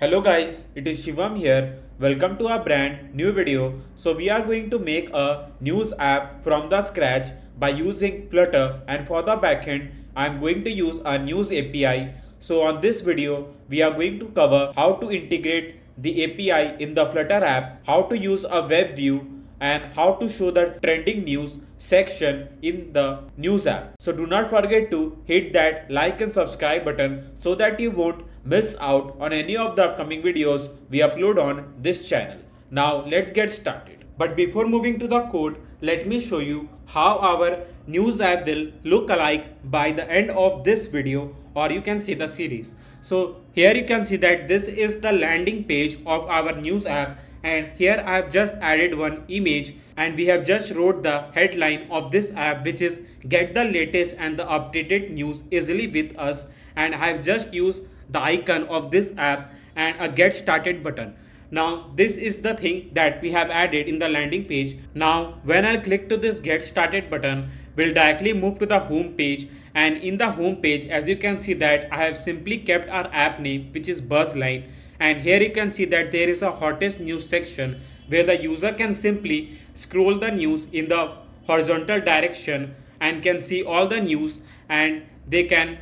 Hello guys, it is Shivam here. Welcome to our brand new video. So we are going to make a news app from the scratch by using Flutter, and for the backend I am going to use a news API. So on this video we are going to cover how to integrate the API in the Flutter app, how to use a web view, and how to show the trending news section in the news app. So do not forget to hit that like and subscribe button so that you won't miss out on any of the upcoming videos we upload on this channel. Now let's get started. But before moving to the code, let me show you how our news app will look alike by the end of this video, or you can see the series. So here you can see that this is the landing page of our news app, and here I have just added one image and we have just wrote the headline of this app, which is get the latest and the updated news easily with us, and I have just used the icon of this app and a get started button. Now this is the thing that we have added in the landing page. Now when I click to this get started button, we'll directly move to the home page, and in the home page as you can see that I have simply kept our app name, which is Buzzline, and here you can see that there is a hottest news section where the user can simply scroll the news in the horizontal direction and can see all the news, and they can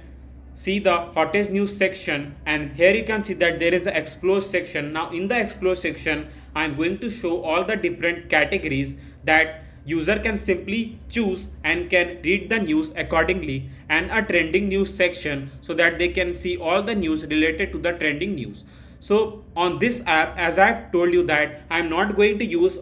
see the hottest news section. And here you can see that there is an explore section. Now in the explore section I'm going to show all the different categories that user can simply choose and can read the news accordingly, and a trending news section so that they can see all the news related to the trending news. So on this app, as I've told you that I'm not going to use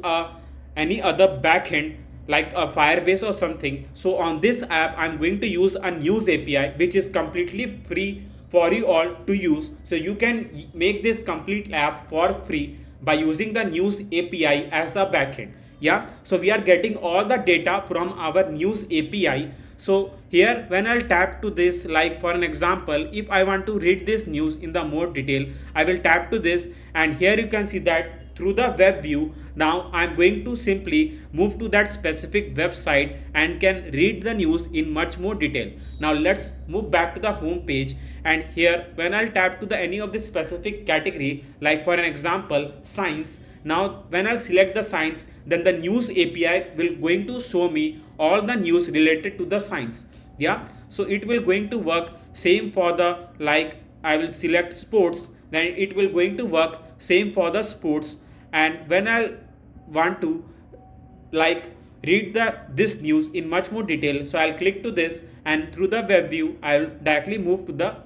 any other backend like a Firebase or something. So on this app I'm going to use a news API which is completely free for you all to use. So you can make this complete app for free by using the news API as a backend. Yeah, so we are getting all the data from our news API. So here when I'll tap to this, like for an example, if I want to read this news in the more detail, I will tap to this, and here you can see that through the web view, now I'm going to simply move to that specific website and can read the news in much more detail. Now let's move back to the home page, and here when I'll tap to the any of the specific category, like for an example science, now when I'll select the science, then the news API will going to show me all the news related to the science. Yeah, so it will going to work same for the, like I will select sports, then it will going to work same for the sports. And when I want to like read this news in much more detail, so I'll click to this, and through the web view I'll directly move to the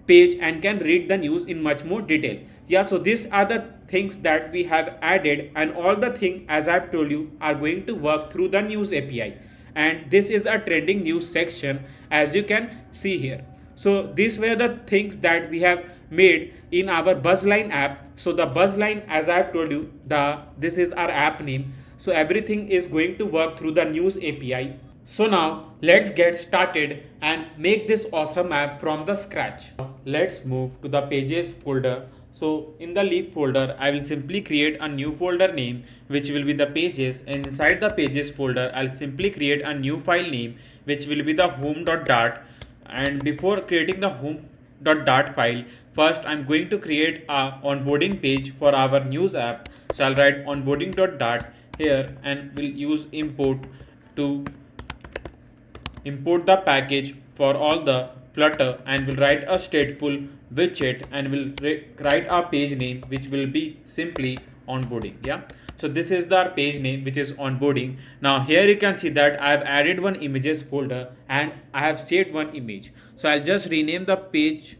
page and can read the news in much more detail. Yeah, so these are the things that we have added, and all the thing as I've told you are going to work through the news API. And this is a trending news section as you can see here. So these were the things that we have made in our Buzzline app. So the Buzzline, as I've told you, this is our app name. So everything is going to work through the news API. So now let's get started and make this awesome app from the scratch. Let's move to the pages folder. So in the leaf folder, I will simply create a new folder name, which will be the pages, and inside the pages folder, I'll simply create a new file name, which will be the home.dart. And before creating the home.dart file, first I'm going to create a onboarding page for our news app. So I'll write onboarding.dart here, and we'll use import to import the package for all the Flutter, and we'll write a stateful widget, and we'll write our page name, which will be simply onboarding. Yeah, so this is the page name, which is onboarding. Now here you can see that I have added one images folder and I have saved one image. So I'll just rename the page,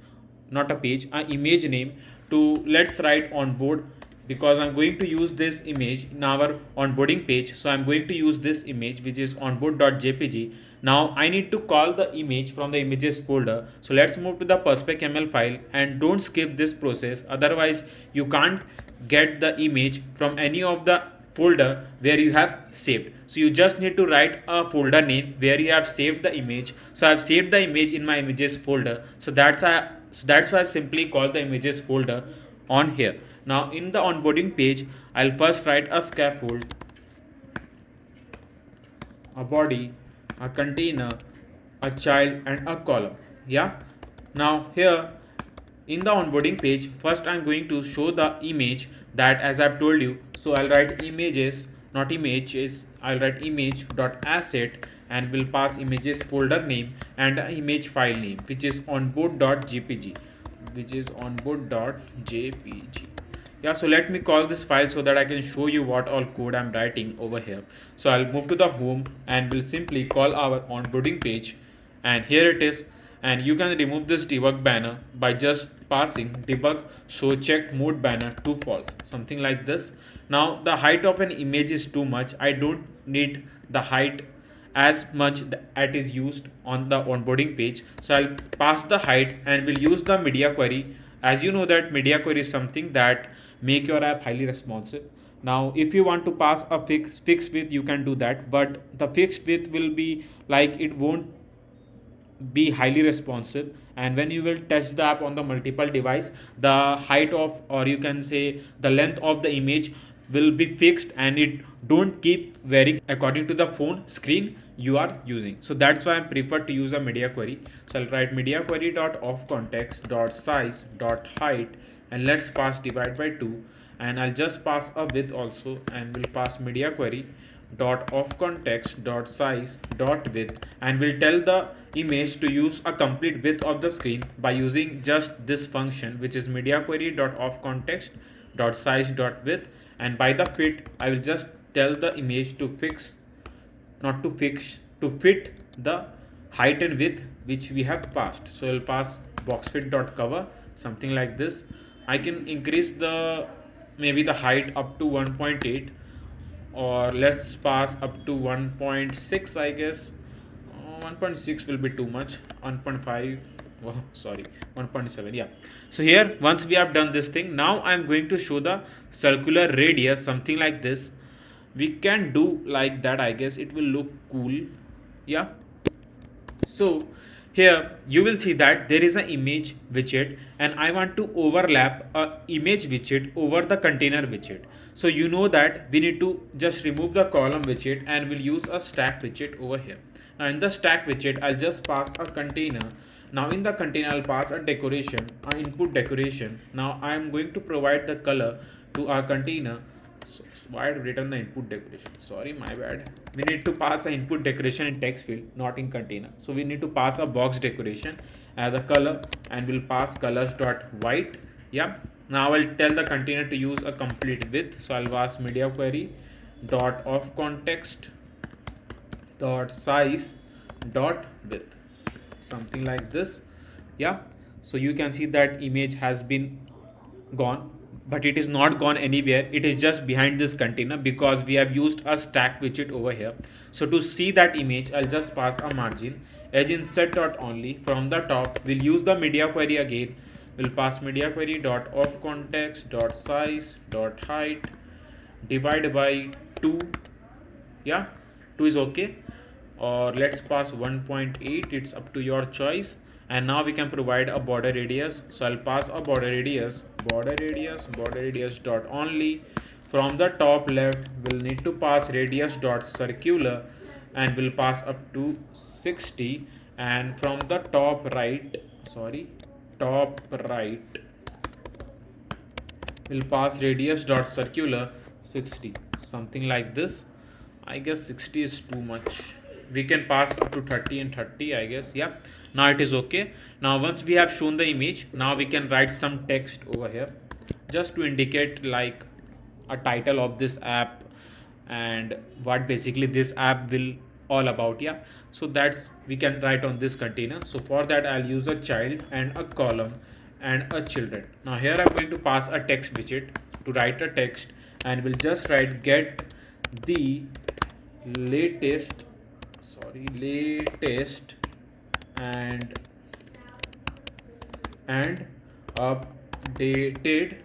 not a page, an image name to, let's write onboard, because I'm going to use this image in our onboarding page. So I'm going to use this image, which is onboard.jpg. Now I need to call the image from the images folder. So let's move to the perspec.ml file, and don't skip this process, otherwise you can't get the image from any of the folder where you have saved. So you just need to write a folder name where you have saved the image. So I've saved the image in my images folder. So that's why I simply call the images folder on here. Now in the onboarding page, I'll first write a scaffold, a body, a container, a child, and a column. Yeah, now here in the onboarding page, first I'm going to show the image that as I've told you. So I'll write images, not images, I'll write image dot asset and will pass images folder name and a image file name, which is onboard.jpg, which is onboard.jpg. Yeah, so let me call this file so that I can show you what all code I'm writing over here. So I'll move to the home and will simply call our onboarding page, and here it is. And you can remove this debug banner by just passing debug show check mode banner to false, something like this. Now the height of an image is too much. I don't need the height as much that is used on the onboarding page, so I'll pass the height and will use the media query. As you know that media query is something that make your app highly responsive. Now if you want to pass a fixed width, you can do that, but the fixed width will be like it won't be highly responsive, and when you will test the app on the multiple device, the height of, or you can say the length of the image will be fixed and it don't keep varying according to the phone screen you are using. So that's why I prefer to use a media query. So I'll write media query dot of context dot size dot height, and let's pass divide by 2, and I'll just pass a width also, and will pass media query dot of context dot size dot width, and will tell the image to use a complete width of the screen by using just this function, which is media query dot of context dot size dot width. And by the fit, I will just tell the image to fix, not to fix, to fit the height and width which we have passed. So I'll pass boxfit dot cover, something like this. I can increase the maybe the height up to 1.8, or let's pass up to 1.6, I guess. 1.6 will be too much. 1.5, oh sorry, 1.7. Yeah, so here once we have done this thing, now I'm going to show the circular radius, something like this. We can do like that, I guess it will look cool. Yeah, so here you will see that there is an image widget, and I want to overlap a image widget over the container widget. So you know that we need to just remove the column widget and we'll use a stack widget over here. Now in the stack widget, I'll just pass a container. Now in the container, I'll pass a decoration, an input decoration. Now I am going to provide the color to our container. So why I return the input decoration? Sorry, my bad. We need to pass an input decoration in text field, not in container. So we need to pass a box decoration as a color, and we'll pass colors dot white. Yeah. Now I'll tell the container to use a complete width. So I'll pass media query dot of context dot size dot width, something like this. Yeah. So you can see that image has been gone, but it is not gone anywhere. It is just behind this container because we have used a stack widget over here. So to see that image, I'll just pass a margin edge insert dot only. From the top, we'll use the media query again. We'll pass media query dot of context dot size dot height divide by 2. Yeah, 2 is okay, or let's pass 1.8. It's up to your choice. And now we can provide a border radius. So I'll pass a border radius dot only. From the top left, we'll need to pass radius dot circular, and we'll pass up to 60. And from the top right, we'll pass radius dot circular 60, something like this. I guess 60 is too much. We can pass up to 30 and 30, I guess. Yeah, now it is okay. Now once we have shown the image, now we can write some text over here just to indicate like a title of this app and what basically this app will all about. Yeah, so that's we can write on this container. So for that, I'll use a child and a column and a children. Now here I'm going to pass a text widget to write a text, and we'll just write get the latest and updated.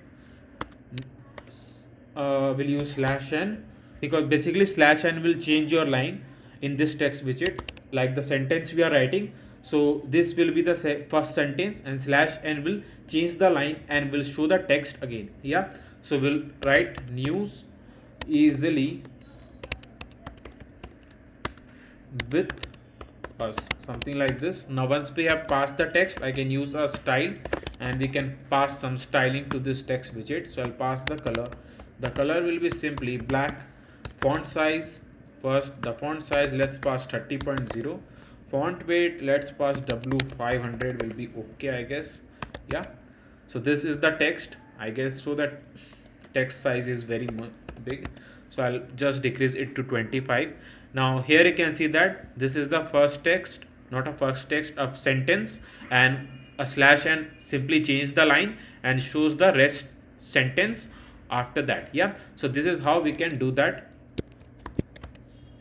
We'll use slash n, because basically slash n will change your line in this text widget, like the sentence we are writing. So this will be the first sentence, and slash n will change the line and will show the text again. Yeah, so we'll write news easily with us, something like this. Now once we have passed the text, I can use a style and we can pass some styling to this text widget. So I'll pass the color. The color will be simply black. Font size, first the font size, let's pass 30.0. Font weight, let's pass W500 will be okay, I guess. Yeah, so this is the text, I guess. So that text size is very big, so I'll just decrease it to 25. Now here you can see that this is the first text, not a first text of sentence, and a slash and simply change the line and shows the rest sentence after that. Yeah, so this is how we can do that.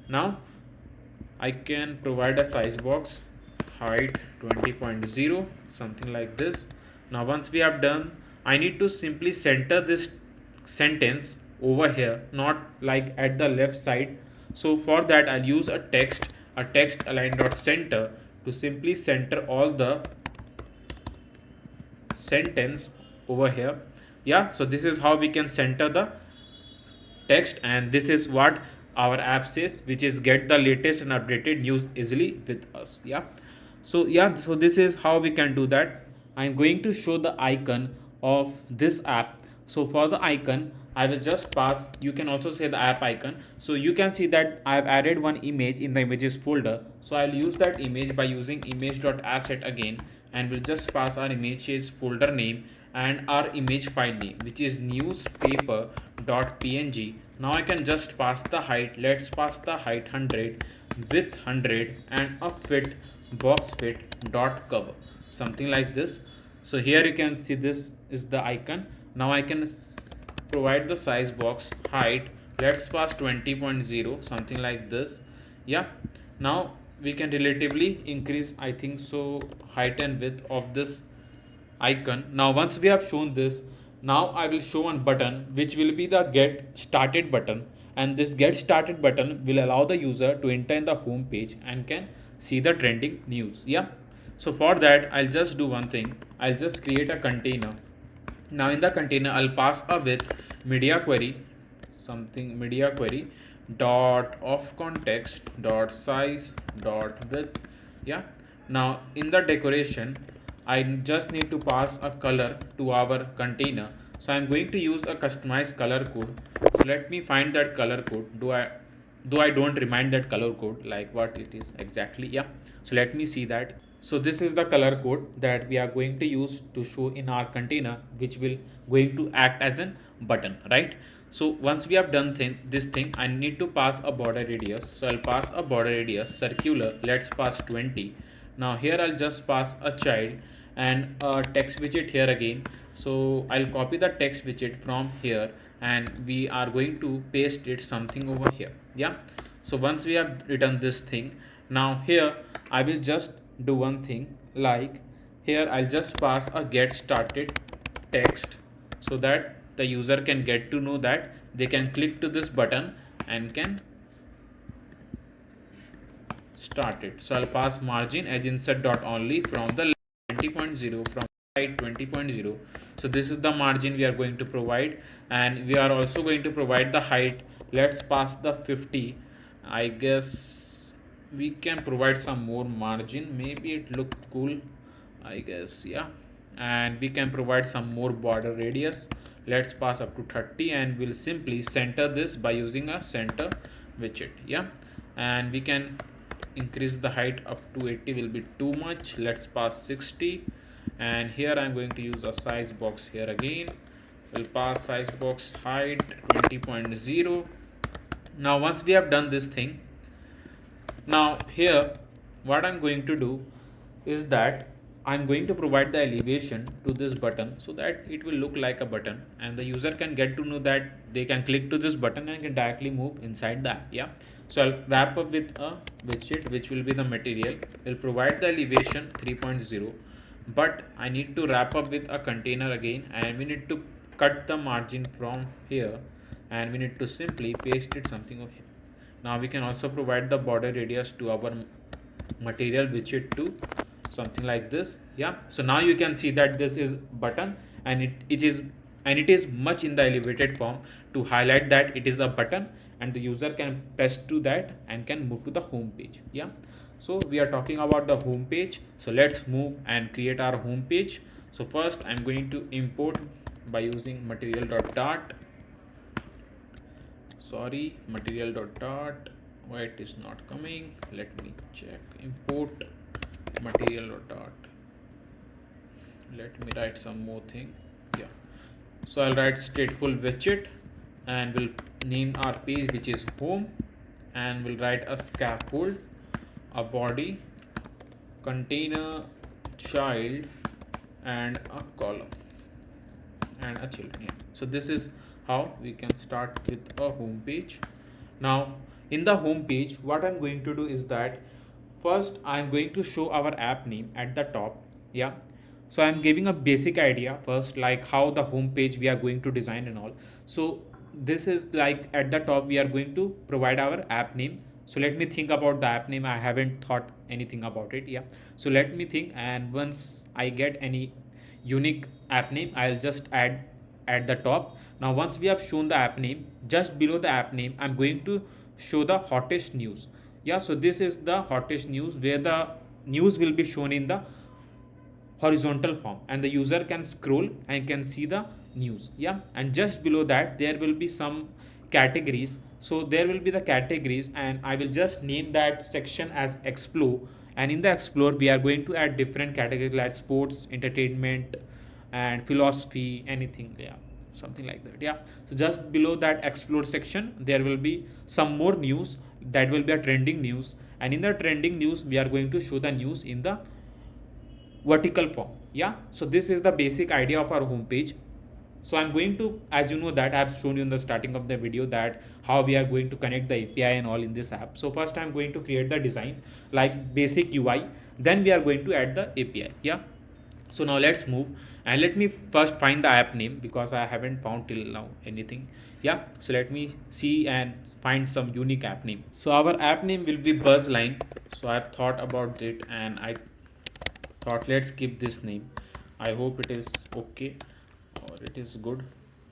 Now I can provide a size box, height 20.0, something like this. Now once we have done, I need to simply center this sentence over here, not like at the left side. So for that I'll use a text align dot center to simply center all the sentence over here. Yeah, so this is how we can center the text, and this is what our app says, which is get the latest and updated news easily with us. Yeah, so yeah, so this is how we can do that. I'm going to show the icon of this app. So for the icon I will just pass, you can also say the app icon. So you can see that I've added one image in the images folder, so I'll use that image by using image.asset again, and we'll just pass our images folder name and our image file name, which is newspaper.png. Now I can just pass the height. Let's pass the height 100, width 100, and a fit box fit dot cover, something like this. So here you can see this is the icon. Now I can provide the size box, height, let's pass 20.0, something like this. Yeah, now we can relatively increase, I think so, height and width of this icon. Now once we have shown this, now I will show one button which will be the get started button, and this get started button will allow the user to enter in the home page and can see the trending news. Yeah, so for that I'll just do one thing. I'll just create a container. Now in the container I'll pass a with media query, something media query dot of context dot size dot width. Yeah, now in the decoration I just need to pass a color to our container. So I'm going to use a customized color code. So let me find that color code. Though I don't remind that color code like what it is exactly. Yeah, so let me see that. So this is the color code that we are going to use to show in our container, which will going to act as a button, right? So once we have done this thing, I need to pass a border radius. So I'll pass a border radius circular. Let's pass 20. Now here I'll just pass a child and a text widget here again. So I'll copy the text widget from here, and we are going to paste it something over here. Yeah, so once we have written this thing, now here I will just do one thing, like here I'll just pass a get started text, so that the user can get to know that they can click to this button and can start it. So I'll pass margin as insert dot only from the 20.0 from height 20.0. So this is the margin we are going to provide, and we are also going to provide the height. Let's pass the 50. I guess we can provide some more margin, maybe it look cool, I guess. Yeah, and we can provide some more border radius. Let's pass up to 30, and we'll simply center this by using a center widget. Yeah, and we can increase the height up to 80, will be too much. Let's pass 60, and here I'm going to use a size box here again. We'll pass size box height 20.0. Now once we have done this thing, now here what I'm going to do is that I'm going to provide the elevation to this button so that it will look like a button, and the user can get to know that they can click to this button and can directly move inside the app. Yeah, so I'll wrap up with a widget which will be the material. We'll provide the elevation 3.0, but I need to wrap up with a container again, and we need to cut the margin from here, and we need to simply paste it something over here. Now we can also provide the border radius to our material widget too, something like this. Yeah, so now you can see that this is button, and it is much in the elevated form to highlight that it is a button, and the user can press to that and can move to the home page. Yeah, so we are talking about the home page, so let's move and create our home page. So first I'm going to import by using material.dart. Sorry, material.dart. Why it is not coming? Let me check. Import material.dart. Let me write some more thing. Yeah. So I'll write stateful widget and we'll name our page which is home, and we'll write a scaffold, a body, container, child, and a column and a children. Yeah. So this is how we can start with a home page. Now in the home page, what I'm going to do is that first I'm going to show our app name at the top. Yeah. So I'm giving a basic idea first, like how the home page we are going to design and all. So this is like at the top we are going to provide our app name. So let me think about the app name. I haven't thought anything about it. Yeah. So let me think, and once I get any unique app name, I'll just add at the top. Now once we have shown the app name, just below the app name I'm going to show the hottest news. Yeah, so this is the hottest news where the news will be shown in the horizontal form and the user can scroll and can see the news. Yeah, and just below that there will be some categories. So there will be the categories and I will just name that section as explore, and in the explore we are going to add different categories like sports, entertainment, and philosophy, anything. Yeah, something like that. Yeah, so just below that explore section there will be some more news, that will be a trending news, and in the trending news we are going to show the news in the vertical form. Yeah, so this is the basic idea of our homepage. So I'm going to, as you know that I've shown you in the starting of the video that how we are going to connect the API and all in this app. So first I'm going to create the design like basic UI, then we are going to add the API. Yeah, so now let's move, and let me first find the app name because I haven't found till now anything. Yeah, so let me see and find some unique app name. So our app name will be Buzzline. So I've thought about it and I thought let's keep this name. I hope it is okay or it is good.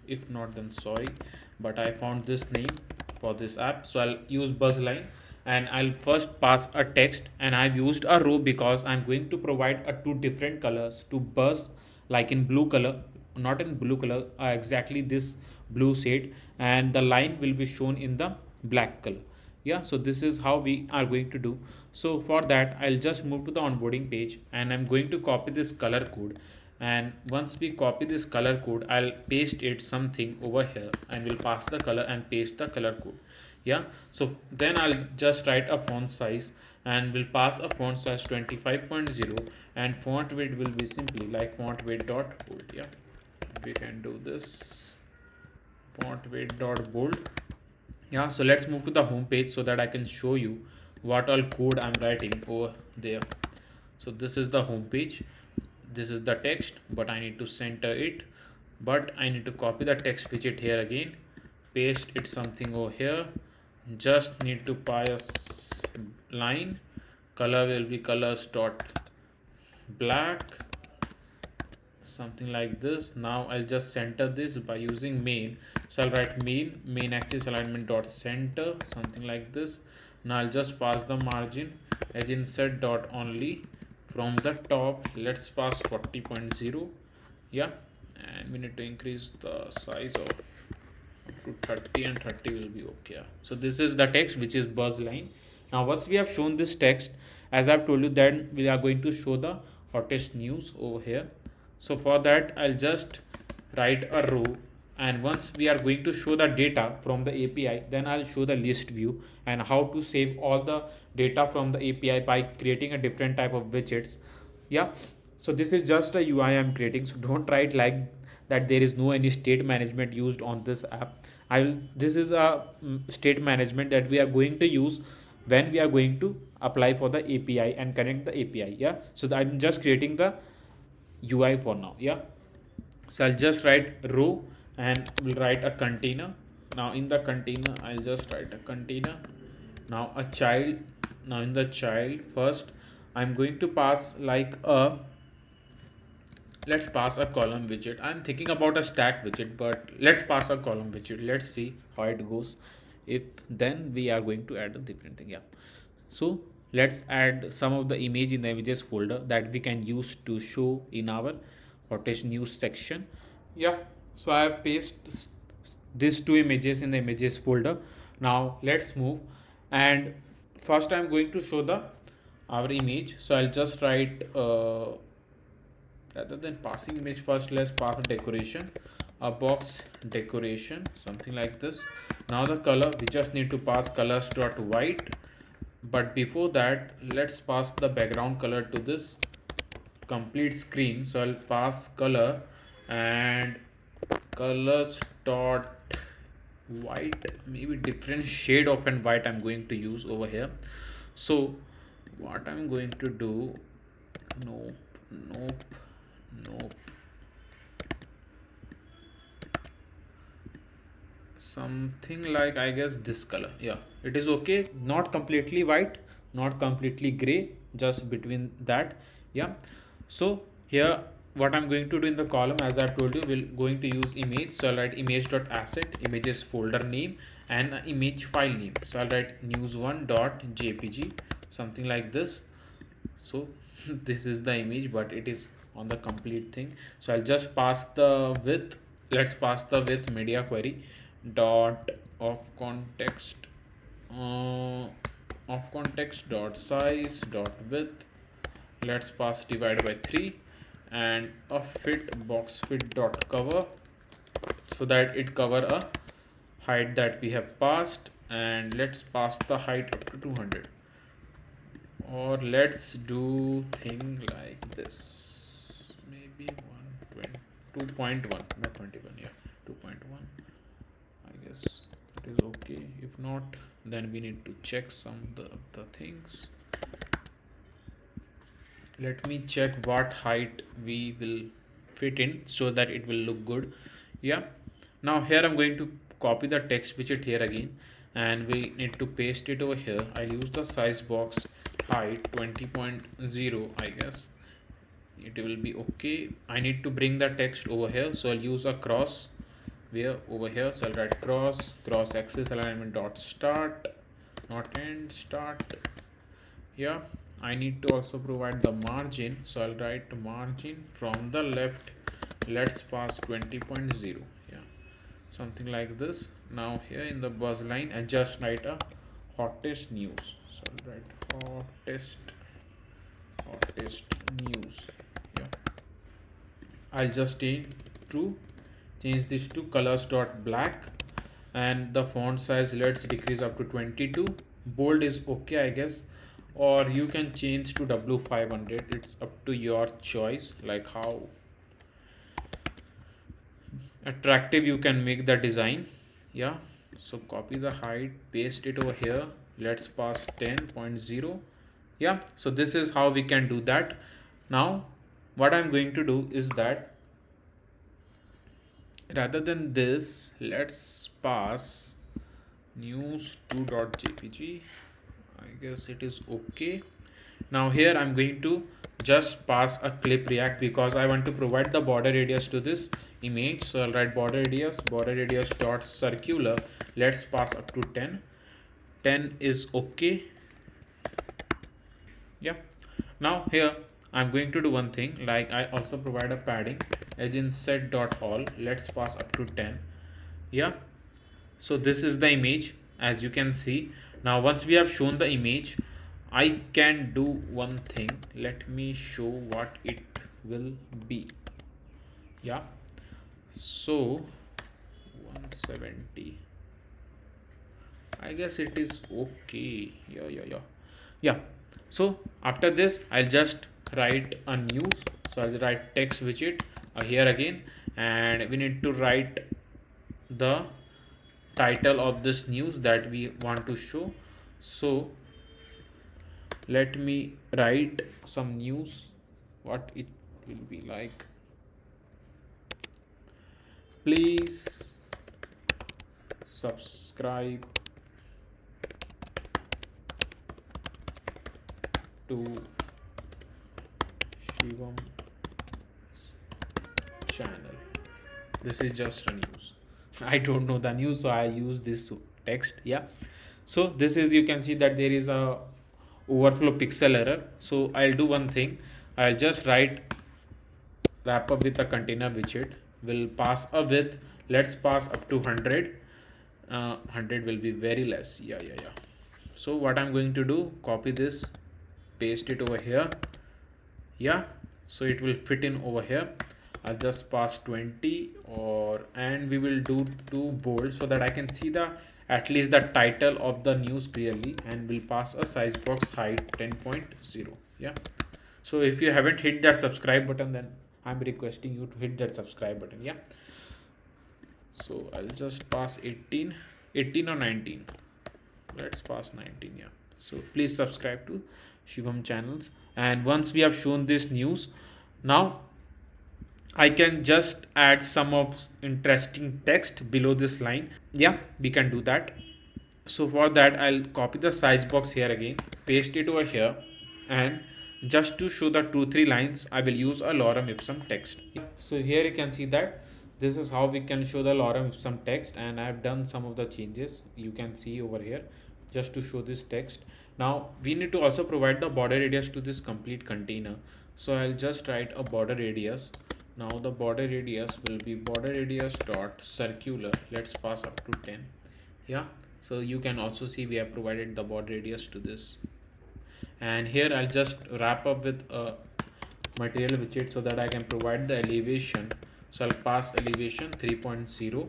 If not, then sorry, but I found this name for this app. So I'll use Buzzline and I'll first pass a text, and I've used a row because I'm going to provide a two different colors to buzz, like in blue color, not in blue color, exactly this blue shade, and the line will be shown in the black color. Yeah, so this is how we are going to do. So for that I'll just move to the onboarding page and I'm going to copy this color code, and once we copy this color code I'll paste it something over here and we'll pass the color and paste the color code. Yeah, so then I'll just write a font size and we'll pass a font size 25.0, and font weight will be simply like font weight dot bold. Yeah, we can do this, font weight dot bold. Yeah, so let's move to the home page so that I can show you what all code I'm writing over there. So this is the home page, this is the text, but I need to center it, but I need to copy the text widget here again, paste it something over here, just need to pass line, color will be colors dot black, something like this. Now I'll just center this by using main. So I'll write main axis alignment dot center, something like this. Now I'll just pass the margin as insert dot only from the top. Let's pass 40.0. Yeah, and we need to increase the size of up to 30, and 30 will be okay. So this is the text which is buzz line. Now once we have shown this text, as I've told you, then we are going to show the hottest news over here. So for that I'll just write a row, and once we are going to show the data from the API, then I'll show the list view and how to save all the data from the API by creating a different type of widgets. Yeah, so this is just a UI I'm creating, so don't write like that there is no any state management used on this app. This is a state management that we are going to use when we are going to apply for the API and connect the API. Yeah, so I'm just creating the UI for now. Yeah, so I'll just write row and we'll write a container. Now in the container I'll just write a container. Now a child. Now in the child first I'm going to pass like a, let's pass a column widget. I'm thinking about a stack widget, but let's pass a column widget. Let's see how it goes. If then we are going to add a different thing. Yeah, so let's add some of the image in the images folder that we can use to show in our cottage news section. Yeah, so I have pasted these two images in the images folder. Now let's move, and first I'm going to show the our image. So I'll just write rather than passing image, first let's pass a decoration, a box decoration, something like this. Now the color, we just need to pass colors dot white, but before that let's pass the background color to this complete screen. So I'll pass color and colors dot white, maybe different shade of and white I'm going to use over here. So what I'm going to do, nope, nope, nope, something like, I guess, this color. Yeah, it is okay, not completely white, not completely gray, just between that. Yeah, so here what I'm going to do in the column, as I've told you, we're going to use image. So I'll write image.asset, images folder name, and an image file name. So I'll write news1.jpg, something like this. So this is the image, but it is on the complete thing. So I'll just pass the width. Let's pass the width media query dot of context dot size dot width. Let's pass divide by 3, and a fit box fit dot cover, so that it cover a height that we have passed. And let's pass the height up to 200, or let's do thing like this, maybe 120, 2.1, not 21. Yeah, 2.1, I guess it is okay. If not, then we need to check some the things. Let me check what height we will fit in so that it will look good. Yeah, now here I'm going to copy the text widget here again, and we need to paste it over here. I'll use the size box height 20.0, I guess it will be okay. I need to bring the text over here, so I'll use a cross where over here. So I'll write cross axis alignment dot start, not end, start. Yeah, I need to also provide the margin, so I'll write margin from the left, let's pass 20.0. yeah, something like this. Now here in the buzz line, I just write a hottest news. So I'll write hottest news. Yeah, I'll just change this to colors dot black, and the font size, let's decrease up to 22. Bold is okay, I guess, or you can change to W500. It's up to your choice, like how attractive you can make the design. Yeah, so copy the height, paste it over here, let's pass 10.0. yeah, so this is how we can do that. Now what I'm going to do is that rather than this, let's pass news2.jpg. I guess it is okay. Now here I'm going to just pass a clip react, because I want to provide the border radius to this image. So I'll write border radius dot circular, let's pass up to 10. 10 is okay. Yeah, now here I'm going to do one thing, like I also provide a padding edge inset dot all, let's pass up to 10. yeah, so this is the image, as you can see. Now once we have shown the image, I can do one thing. Let me show what it will be. Yeah, so 170, I guess it is okay. Yeah, so after this I'll just write a news. So I'll write text widget here again, and we need to write the title of this news that we want to show. So let me write some news, what it will be like. Please subscribe to Shivam channel. This is just a news. I don't know the news, so I use this text. Yeah, so this is, you can see that there is a overflow pixel error. So I'll do one thing, I'll just write wrap up with a container widget. We'll pass a width. Let's pass up to 100. 100 will be very less. Yeah. So what I'm going to do, copy this, paste it over here. Yeah, so it will fit in over here. I'll just pass 20, and we will do to bold so that I can see the at least the title of the news clearly, and we'll pass a size box height 10.0. Yeah, so if you haven't hit that subscribe button, then I'm requesting you to hit that subscribe button. Yeah, so I'll just pass 18 or 19. Let's pass 19. Yeah, so please subscribe to Shivam channels. And once we have shown this news, now I can just add some of interesting text below this line. Yeah, we can do that. So for that, I'll copy the size box here again, paste it over here, and just to show the 2-3 lines, I will use a lorem ipsum text. So here you can see that this is how we can show the lorem ipsum text, and I have done some of the changes you can see over here just to show this text. Now we need to also provide the border radius to this complete container. So I'll just write a border radius. Now the border radius will be border radius dot circular. Let's pass up to 10. Yeah, so you can also see we have provided the border radius to this. And here I'll just wrap up with a material widget so that I can provide the elevation. So I'll pass elevation 3.0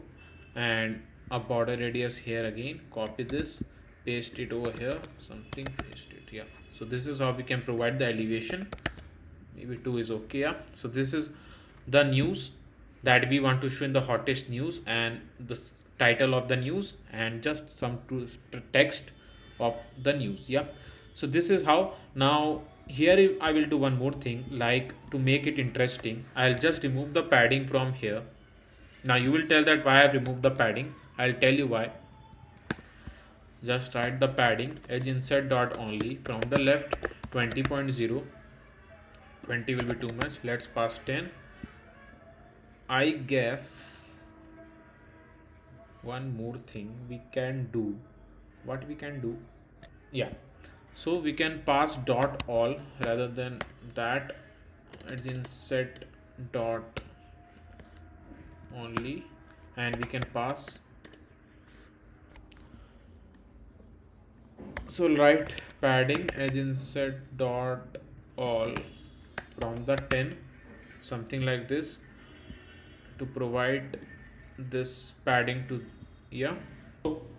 and a border radius here again. Copy this, paste it over here, something, paste it. Yeah, so this is how we can provide the elevation. Maybe 2 is okay. Yeah, so this is the news that we want to show in the hottest news, and the title of the news, and just some text of the news. Yeah, so this is how. Now here I will do one more thing, like to make it interesting, I'll just remove the padding from here. Now you will tell that why I've removed the padding. I'll tell you why. Just write the padding edge insert dot only from the left 20.0. 20 will be too much. Let's pass 10. I guess one more thing we can do. What we can do? Yeah, so we can pass dot all rather than that. Edge insert dot only, and we can pass. So write padding edge insert dot all from the 10, something like this, to provide this padding to. Yeah,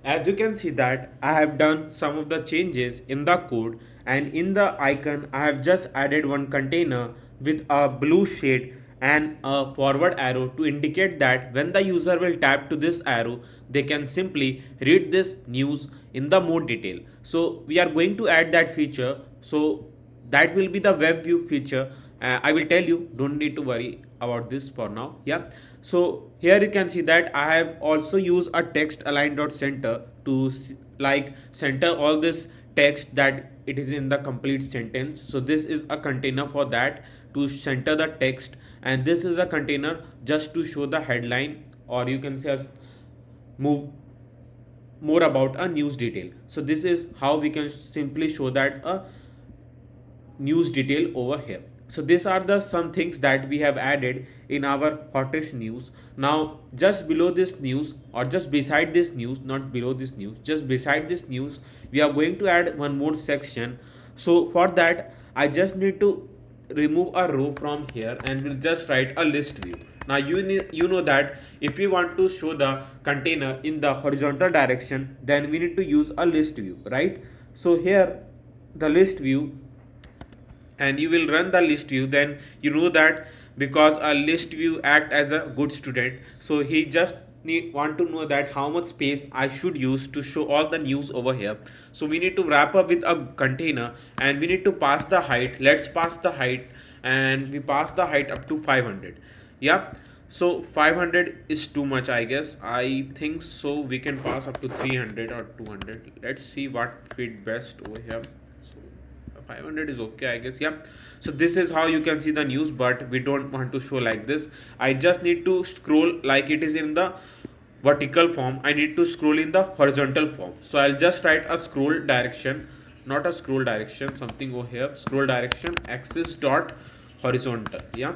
as you can see that I have done some of the changes in the code, and in the icon I have just added one container with a blue shade and a forward arrow to indicate that when the user will tap to this arrow, they can simply read this news in the more detail. So we are going to add that feature. So that will be the WebView feature. I will tell you, don't need to worry about this for now. Yeah, so here you can see that I have also used a text align dot center to like center all this text that it is in the complete sentence. So this is a container for that, to center the text, and this is a container just to show the headline, or you can say as move more about a news detail. So this is how we can simply show that a news detail over here. So these are the some things that we have added in our hottest news. Now just below this news, or just beside this news, not below this news, just beside this news, we are going to add one more section. So for that I just need to remove a row from here, and we'll just write a list view. Now you know that if we want to show the container in the horizontal direction, then we need to use a list view, right? So here the list view, and you will run the list view, then you know that because a list view act as a good student, so he just want to know that how much space I should use to show all the news over here. So we need to wrap up with a container, and we need to pass the height. Let's pass the height, and we pass the height up to 500. Yeah, so 500 is too much, I guess. I think so we can pass up to 300 or 200. Let's see what fit best over here. 500 is okay, I guess. Yeah, so this is how you can see the news, but we don't want to show like this. I just need to scroll like it is in the vertical form. I need to scroll in the horizontal form. So I'll just write a scroll direction, not a scroll direction, something over here, scroll direction axis dot horizontal. Yeah,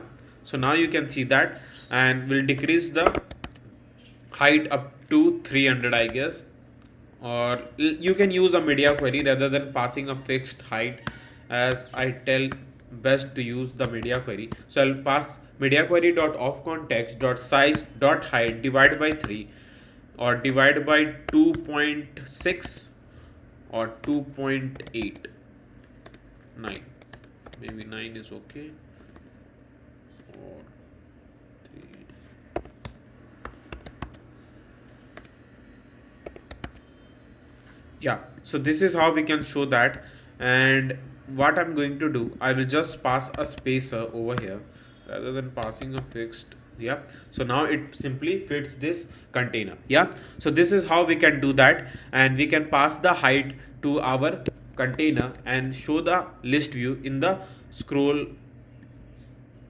So now you can see that, and we'll decrease the height up to 300, I guess. Or you can use a media query rather than passing a fixed height, as I tell best to use the media query. So I'll pass media query dot of context dot size dot height divide by 3, or divide by 2.6, or 2.89. Maybe 9 is okay, or 3. Yeah, so this is how we can show that. And what I'm going to do, I will just pass a spacer over here rather than passing a fixed. Yeah, so now it simply fits this container. Yeah, so this is how we can do that, and we can pass the height to our container and show the list view in the scroll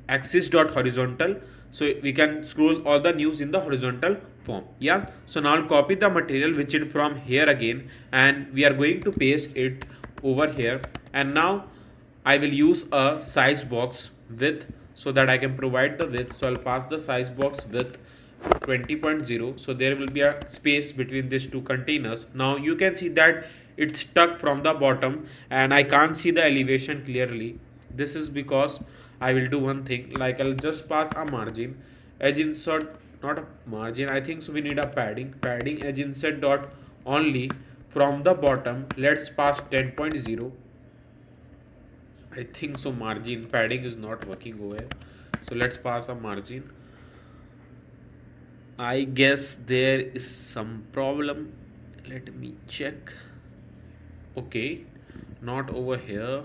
axis dot horizontal, so we can scroll all the news in the horizontal form. Yeah, so now I'll copy the material which is from here again, and we are going to paste it over here. And now I will use a size box width so that I can provide the width. So I'll pass the size box width 20.0, so there will be a space between these two containers. Now you can see that it's stuck from the bottom and I can't see the elevation clearly. This is because I will do one thing, like I'll just pass a margin edge insert, not a margin, I think so we need a padding edge insert dot only from the bottom. Let's pass 10.0. I think so margin padding is not working over here, so let's pass a margin. I guess there is some problem. Let me check. Okay, not over here.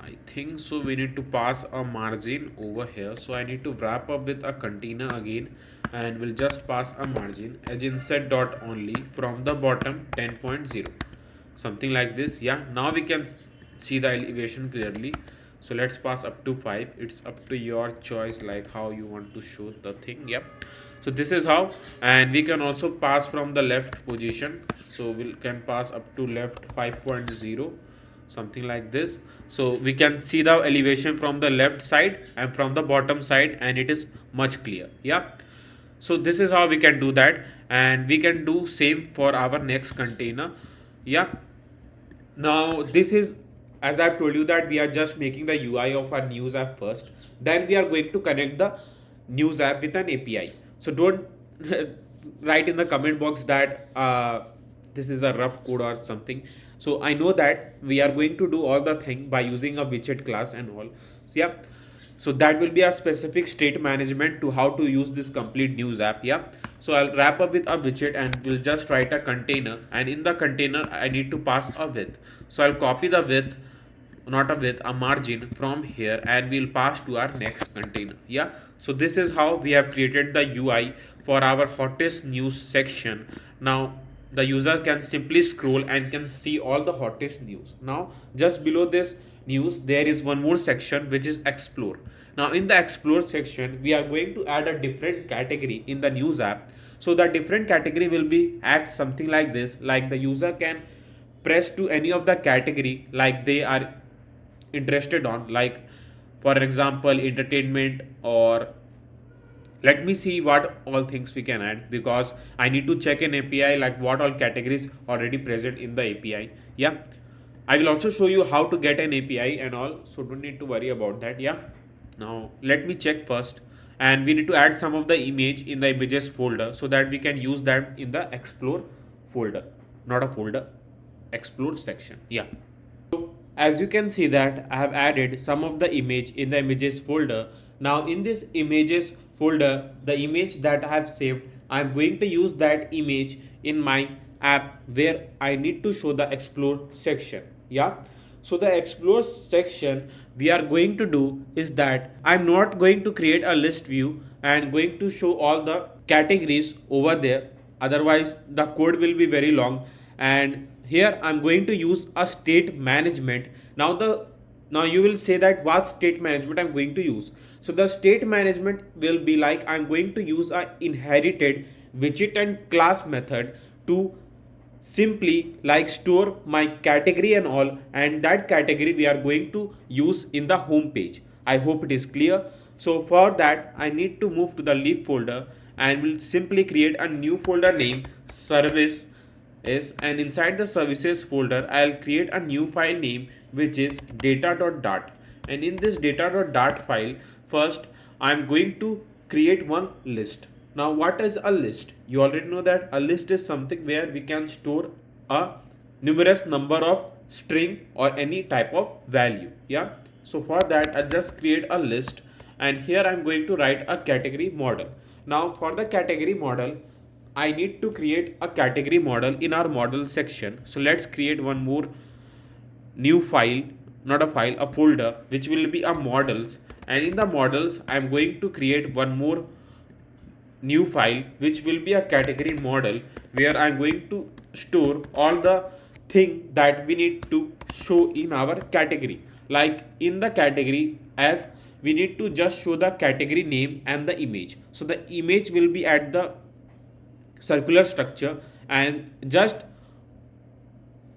I think so we need to pass a margin over here. So I need to wrap up with a container again, and we'll just pass a margin edge insert dot only from the bottom 10.0, something like this. Yeah, now we can see the elevation clearly. So let's pass up to 5. It's up to your choice, like how you want to show the thing. Yep, so this is how. And we can also pass from the left position, so we can pass up to left 5.0, something like this. So we can see the elevation from the left side and from the bottom side, and it is much clear. Yeah, so this is how we can do that, and we can do same for our next container. Yeah, now this is, as I've told you, that we are just making the UI of our news app first, then we are going to connect the news app with an API. So don't write in the comment box that this is a rough code or something. So I know that we are going to do all the thing by using a widget class and all. So yeah, so that will be a specific state management to how to use this complete news app. Yeah, so I'll wrap up with a widget and we'll just write a container, and in the container I need to pass a width. So I'll copy the width, not a width, a margin from here, and we'll pass to our next container. Yeah, so this is how we have created the UI for our hottest news section. Now the user can simply scroll and can see all the hottest news. Now just below this news there is one more section which is explore. Now in the explore section we are going to add a different category in the news app. So the different category will be act something like this, like the user can press to any of the category like they are interested on, like for example entertainment, or let me see what all things we can add, because I need to check an API like what all categories already present in the API. Yeah, I will also show you how to get an API and all, so don't need to worry about that. Yeah, now let me check first, and we need to add some of the image in the images folder so that we can use that in the explore folder, not a folder, explore section. Yeah, as you can see that I have added some of the image in the images folder. Now in this images folder, the image that I have saved, I am going to use that image in my app where I need to show the explore section. Yeah, so the explore section we are going to do is that I'm not going to create a list view and going to show all the categories over there, otherwise the code will be very long. And here I'm going to use a state management. Now you will say that what state management I'm going to use. So the state management will be like I'm going to use a inherited widget and class method to simply like store my category and all, and that category we are going to use in the home page. I hope it is clear. So for that, I need to move to the lib folder and will simply create a new folder name service is, and inside the services folder I'll create a new file name which is data.dart, and in this data.dart file first I'm going to create one list. Now what is a list? You already know that a list is something where we can store a numerous number of string or any type of value. Yeah, so for that I just create a list, and here I'm going to write a category model. Now for the category model I need to create a category model in our model section. So let's create one more new file, not a file, a folder, which will be a models. And in the models I'm going to create one more new file which will be a category model, where I'm going to store all the thing that we need to show in our category. Like in the category, as we need to just show the category name and the image. So the image will be at the circular structure, and just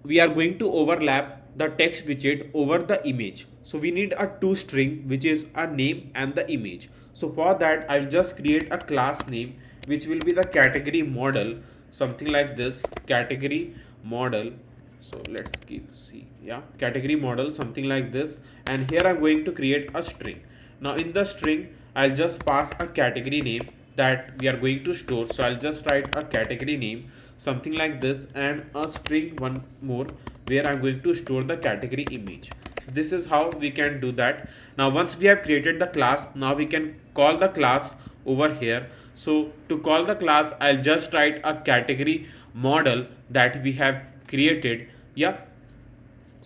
we are going to overlap the text widget over the image. So we need a two string which is a name and the image. So for that I'll just create a class name which will be the category model, something like this, category model. So let's keep see, yeah, category model, something like this. And here I'm going to create a string. Now in the string I'll just pass a category name that we are going to store. So I'll just write a category name, something like this, and a string one more where I'm going to store the category image. So this is how we can do that. Now once we have created the class, now we can call the class over here. So to call the class I'll just write a category model that we have created. Yeah,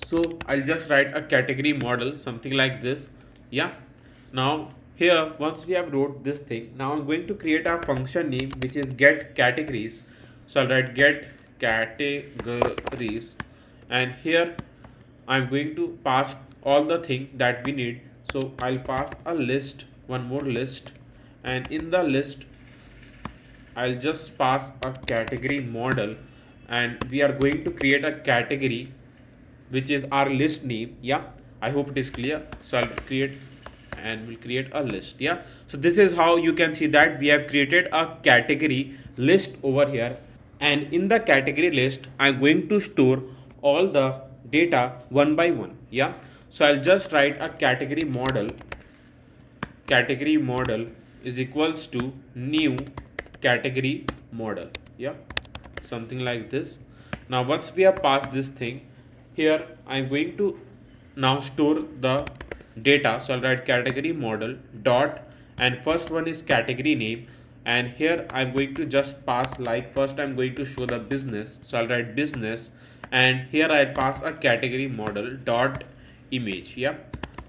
so I'll just write a category model, something like this. Yeah, now here once we have wrote this thing, now I'm going to create a function name which is get categories. So I'll write get categories, and here I'm going to pass all the thing that we need. So I'll pass a list, one more list, and in the list I'll just pass a category model, and we are going to create a category which is our list name. Yeah, I hope it is clear. So I'll create and we'll create a list. Yeah, so this is how you can see that we have created a category list over here, and in the category list I'm going to store all the data one by one. Yeah, so I'll just write a category model is equals to new category model. Yeah, something like this. Now once we have passed this thing, here I'm going to now store the data. So I'll write category model dot, and first one is category name, and here I'm going to just pass, like first I'm going to show the business. So I'll write business, and here I'll pass a category model dot image. Yeah,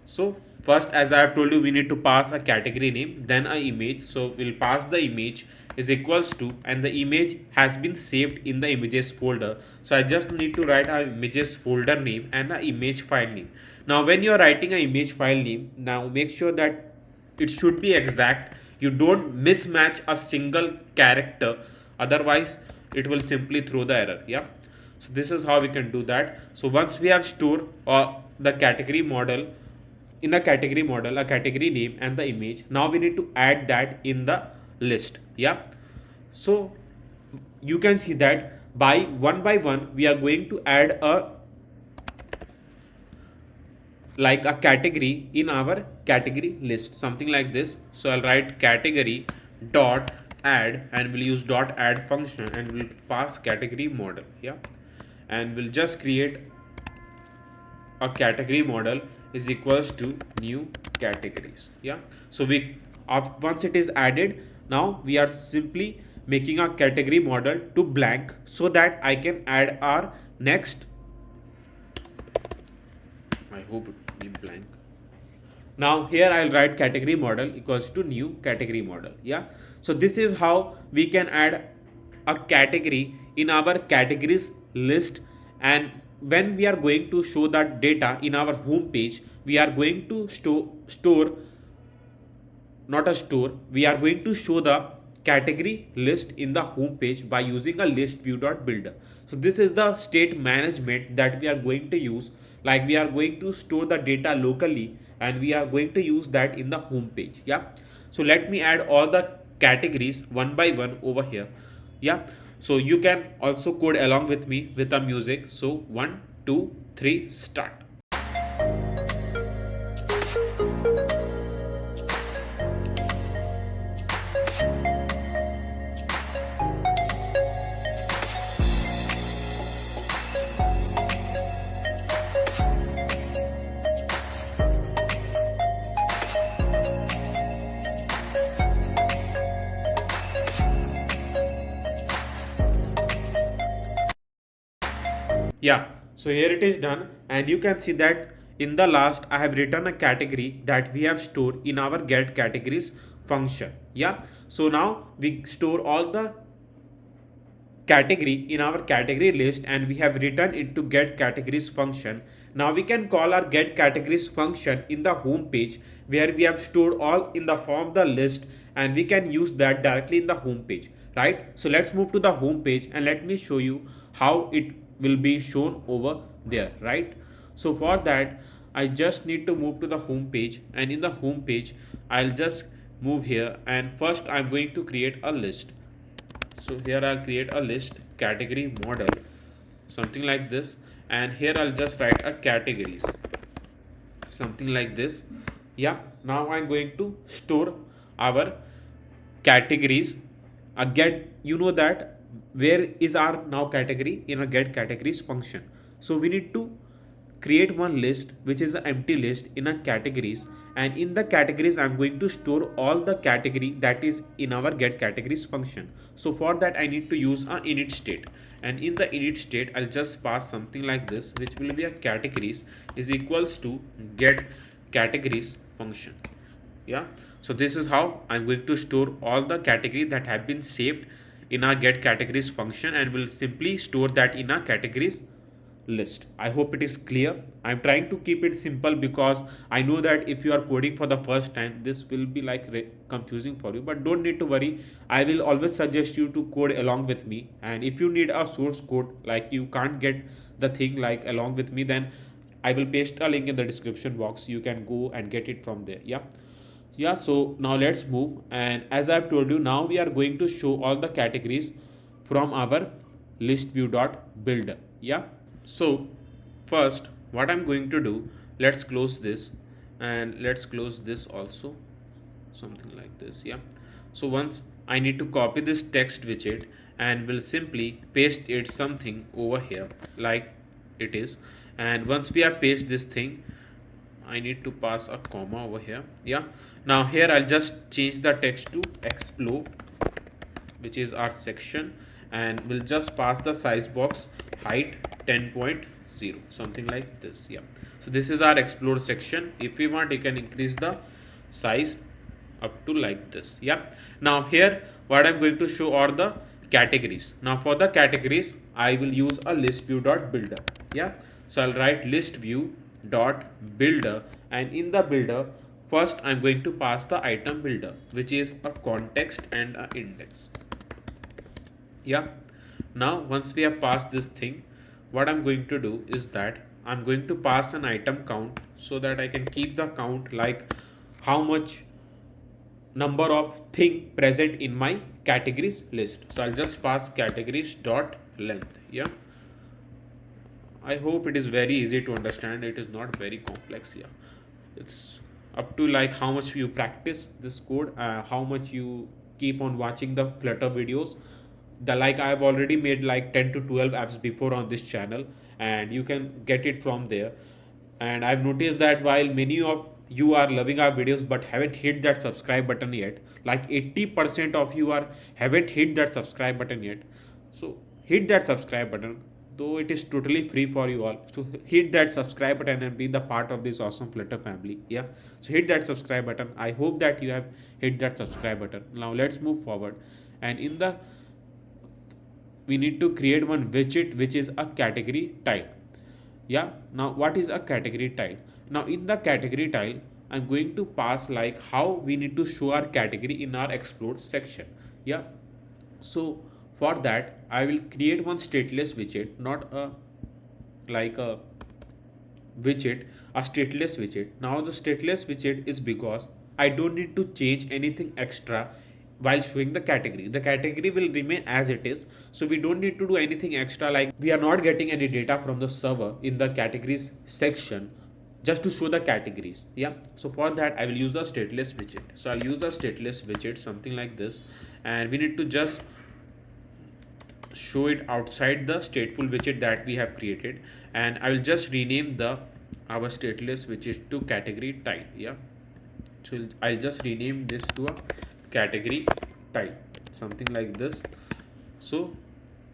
so first, as I have told you, we need to pass a category name, then a image. So we'll pass the image is equals to, and the image has been saved in the images folder. So I just need to write a images folder name and a image file name. Now when you are writing an image file name, now make sure that it should be exact. You don't mismatch a single character, otherwise it will simply throw the error. Yeah, so this is how we can do that. So once we have stored the category model, in a category model, a category name and the image, now we need to add that in the list. Yeah, so you can see that by one we are going to add a like a category in our category list, something like this. So I'll write category dot add, and we'll use dot add function, and we'll pass category model. Yeah, and we'll just create a category model is equals to new categories. Yeah, so we once it is added, now we are simply making a category model to blank so that I can add our next, I hope it be blank. Now here I'll write category model equals to new category model. Yeah, so this is how we can add a category in our categories list, and when we are going to show that data in our home page, we are going to store not a store, we are going to show the category list in the home page by using a list view.builder. So this is the state management that we are going to use like we are going to store the data locally and we are going to use that in the home page. Yeah, so let me add all the categories one by one over here. Yeah, so you can also code along with me with the music. So 1 2 3 start. Yeah, so here it is done, and you can see that in the last I have written a category that we have stored in our get categories function. Yeah, so now we store all the category in our category list and we have written it to get categories function. Now we can call our get categories function in the home page where we have stored all in the form of the list, and we can use that directly in the home page, right? So let's move to the home page and let me show you how it will be shown over there, right? So for that I just need to move to the home page, and in the home page I'll just move here, and first I'm going to create a list. So here I'll create a list category model, something like this, and here I'll just write a categories, something like this. Yeah, now I'm going to store our categories. Get, you know that where is our now category in a get categories function. So we need to create one list which is an empty list in a categories, and in the categories I'm going to store all the category that is in our get categories function. So for that I need to use a init state, and in the init state I'll just pass something like this, which will be a categories is equals to get categories function. Yeah, so this is how I'm going to store all the categories that have been saved in our get categories function, and will simply store that in our categories list. I hope it is clear. I'm trying to keep it simple because I know that if you are coding for the first time this will be like confusing for you, but don't need to worry. I will always suggest you to code along with me, and if you need a source code, like you can't get the thing like along with me, then I will paste a link in the description box. You can go and get it from there. Yeah, so now let's move, and as I've told you, now we are going to show all the categories from our list view dot builder. Yeah, so first what I'm going to do, let's close this and let's close this also, something like this. Yeah, so once I need to copy this text widget and will simply paste it something over here like it is, and once we have paste this thing I need to pass a comma over here. Yeah, now here I'll just change the text to explore, which is our section, and we'll just pass the size box height 10.0, something like this. Yeah, so this is our explore section. If we want, you can increase the size up to like this. Yeah, now here what I'm going to show are the categories. Now for the categories I will use a list view dot builder. Yeah, so I'll write list view dot builder, and in the builder first I'm going to pass the item builder, which is a context and an index. Yeah, now once we have passed this thing, what I'm going to do is that I'm going to pass an item count so that I can keep the count like how much number of thing present in my categories list. So I'll just pass categories dot length. Yeah, I hope it is very easy to understand. It is not very complex. Yeah, it's up to like how much you practice this code, how much you keep on watching the Flutter videos. The like I've already made like 10 to 12 apps before on this channel, and you can get it from there. And I've noticed that while many of you are loving our videos but haven't hit that subscribe button yet, like 80% of you are haven't hit that subscribe button yet. So hit that subscribe button, though it is totally free for you all. So hit that subscribe button and be the part of this awesome Flutter family. Yeah, so hit that subscribe button. I hope that you have hit that subscribe button. Now let's move forward, and in the we need to create one widget which is a category type. Yeah, now what is a category tile? Now in the category tile I'm going to pass like how we need to show our category in our explore section. Yeah, so for that I will create one stateless widget, not a like a widget a stateless widget. Now the stateless widget is because I don't need to change anything extra while showing the category. The category will remain as it is, so we don't need to do anything extra, like we are not getting any data from the server in the categories section just to show the categories. Yeah, so for that I will use the stateless widget. So I'll use the stateless widget, something like this, and we need to just show it outside the stateful widget that we have created, and I will just rename the our stateless widget to category tile. Yeah, so I'll just rename this to a category tile, something like this. So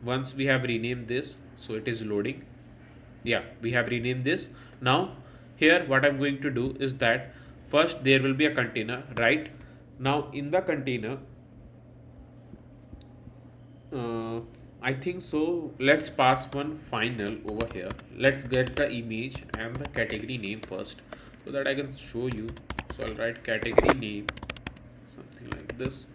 once we have renamed this, so it is loading. Yeah, we have renamed this. Now here what I'm going to do is that first there will be a container, right? Now in the container, uh, I think so, let's pass one final over here. Let's get the image and the category name first so that I can show you. So I'll write category name, something like this.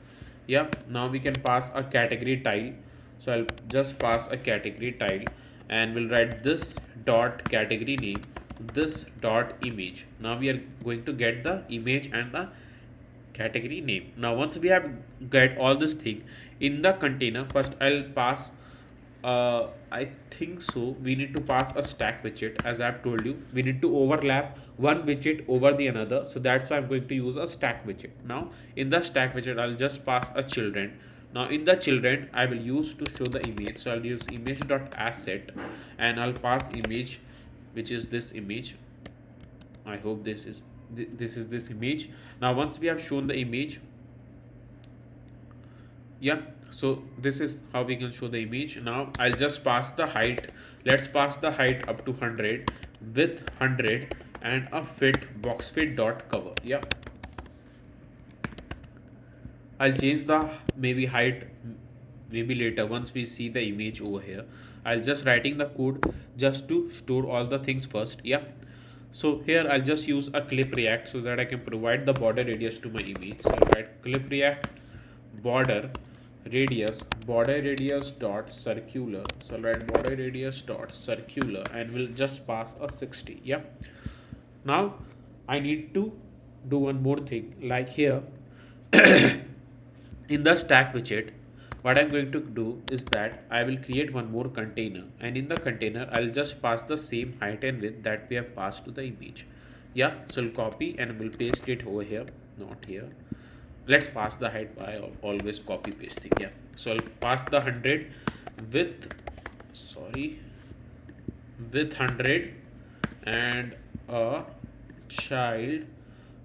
Yeah, now we can pass a category tile. So I'll just pass a category tile and we'll write this dot category name, this dot image. Now we are going to get the image and the category name. Now once we have get all this thing in the container, first I'll pass I think so we need to pass a stack widget. As I have told you, we need to overlap one widget over the another, so that's why I'm going to use a stack widget. Now in the stack widget I'll just pass a children. Now in the children I will use to show the image, so I'll use image.asset and I'll pass image, which is this image. I hope this is this image. Now once we have shown the image, yeah, so this is how we can show the image. Now I'll just pass the height. Let's pass the height up to 100, width 100, and a fit box fit dot cover. Yeah, I'll change the maybe height maybe later once we see the image over here. I'll just writing the code just to store all the things first. Yeah, so here I'll just use a clip react so that I can provide the border radius to my image. So I'll write clip react border radius dot circular. So I'll write border radius dot circular and we'll just pass a 60. Yeah, now I need to do one more thing, like here in the stack widget. What I'm going to do is that I will create one more container, and in the container I'll just pass the same height and width that we have passed to the image. Yeah, so I'll copy and we'll paste it over here, not here. Let's pass the height by always copy pasting. Yeah, so I'll pass the 100 with with 100 and a child.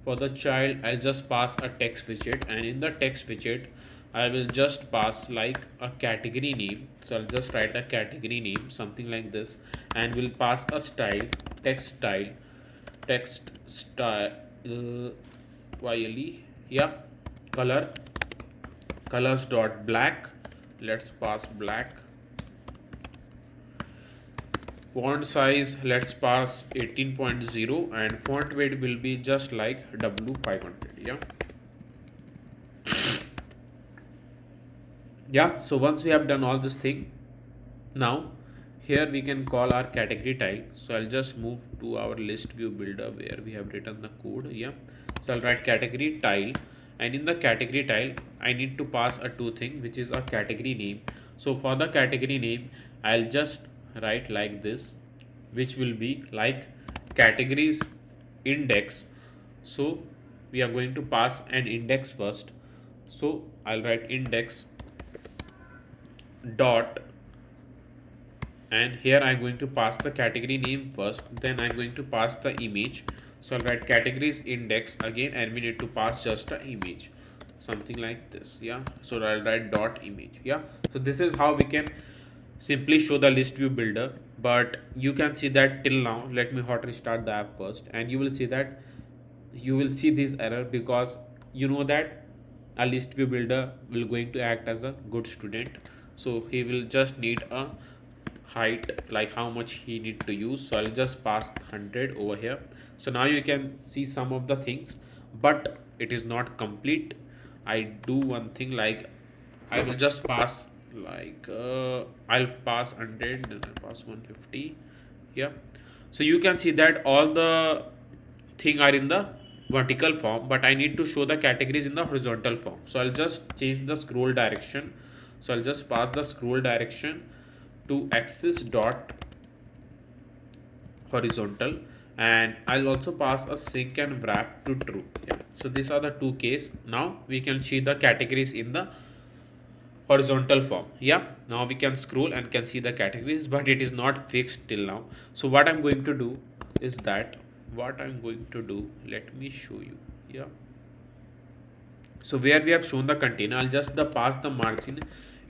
For the child I'll just pass a text widget, and in the text widget I will just pass like a category name. So I'll just write a category name, something like this, and we'll pass a style, text style YLE. Yeah, colors dot black. Let's pass black. Font size, let's pass 18.0, and font weight will be just like W500. Yeah, so once we have done all this thing, now here we can call our category tile. So I'll just move to our list view builder where we have written the code. Yeah, so I'll write category tile, and in the category tile I need to pass a two thing, which is a category name. So for the category name I'll just write like this, which will be like categories index. So we are going to pass an index first. So I'll write index dot, and here I'm going to pass the category name first, then I'm going to pass the image. So I'll write categories index again, and we need to pass just an image, something like this. Yeah, so I'll write dot image. Yeah, so this is how we can simply show the list view builder. But you can see that till now, let me hot restart the app first, and you will see that you will see this error, because you know that a list view builder will going to act as a good student. So he will just need a height, like how much he need to use. So I'll just pass 100 over here. So now you can see some of the things, but it is not complete. I do one thing, like I will just pass like I'll pass 100, then I'll pass 150. Yeah, So you can see that all the thing are in the vertical form, but I need to show the categories in the horizontal form. So I'll just change the scroll direction. So I'll just pass the scroll direction to axis dot horizontal, and I'll also pass a sync and wrap to true. Yeah. So these are the two case. Now we can see the categories in the horizontal form. Yeah, now we can scroll and can see the categories, but it is not fixed till now. So what I'm going to do is that let me show you. Yeah, so where we have shown the container, I'll just pass the margin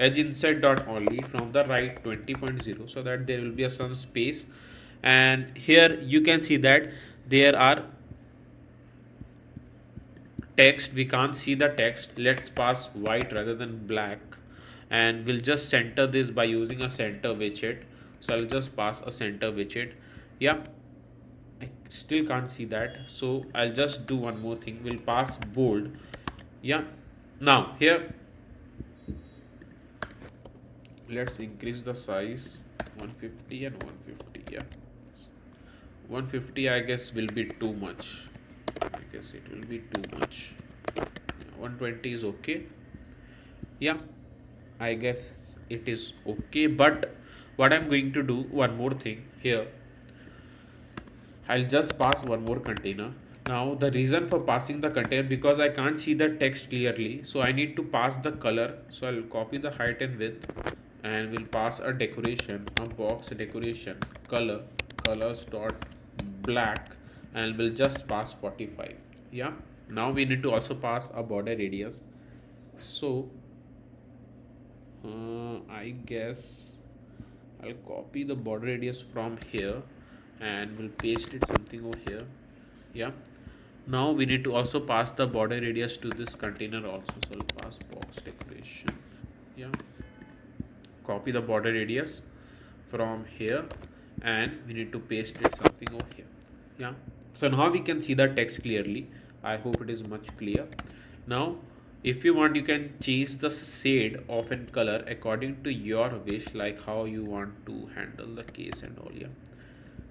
edge inside dot only from the right 20.0, so that there will be some space. And here you can see that there are text. We can't see the text. Let's pass white rather than black, and we'll just center this by using a center widget. So I'll just pass a center widget. Yeah, I still can't see that, so I'll just do one more thing. We'll pass bold. Yeah, now here let's increase the size 150 and 150. Yeah, 150 I guess will be too much. I guess it will be too much. 120 is okay. Yeah, I guess it is okay. But what I'm going to do, one more thing here, I'll just pass one more container. Now the reason for passing the container, because I can't see the text clearly, so I need to pass the color. So I'll copy the height and width, and we'll pass a decoration, a box decoration, colors dot black, and we'll just pass 45. Yeah, now we need to also pass a border radius. So I guess I'll copy the border radius from here, and we'll paste it something over here. Yeah, now we need to also pass the border radius to this container also. So I'll pass box decoration. Yeah, copy the border radius from here, and we need to paste it something over here. Yeah, so now we can see the text clearly. I hope it is much clear. Now if you want, you can change the shade of an color according to your wish, like how you want to handle the case and all. Yeah,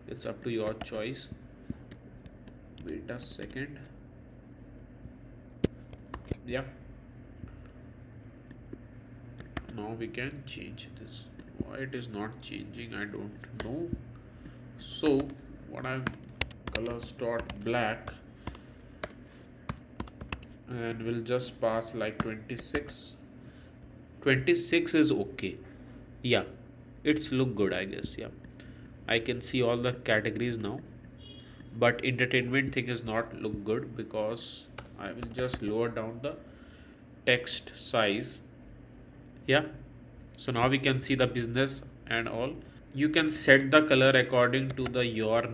it's up to your choice. Wait a second. Yeah, now we can change this. Why it is not changing, I don't know. So what I'm colors dot black, and we'll just pass like 26. 26 is okay. Yeah, it's look good, I guess. Yeah, I can see all the categories now, but entertainment thing is not look good, because I will just lower down the text size. Yeah, so now we can see the business and all. You can set the color according to the your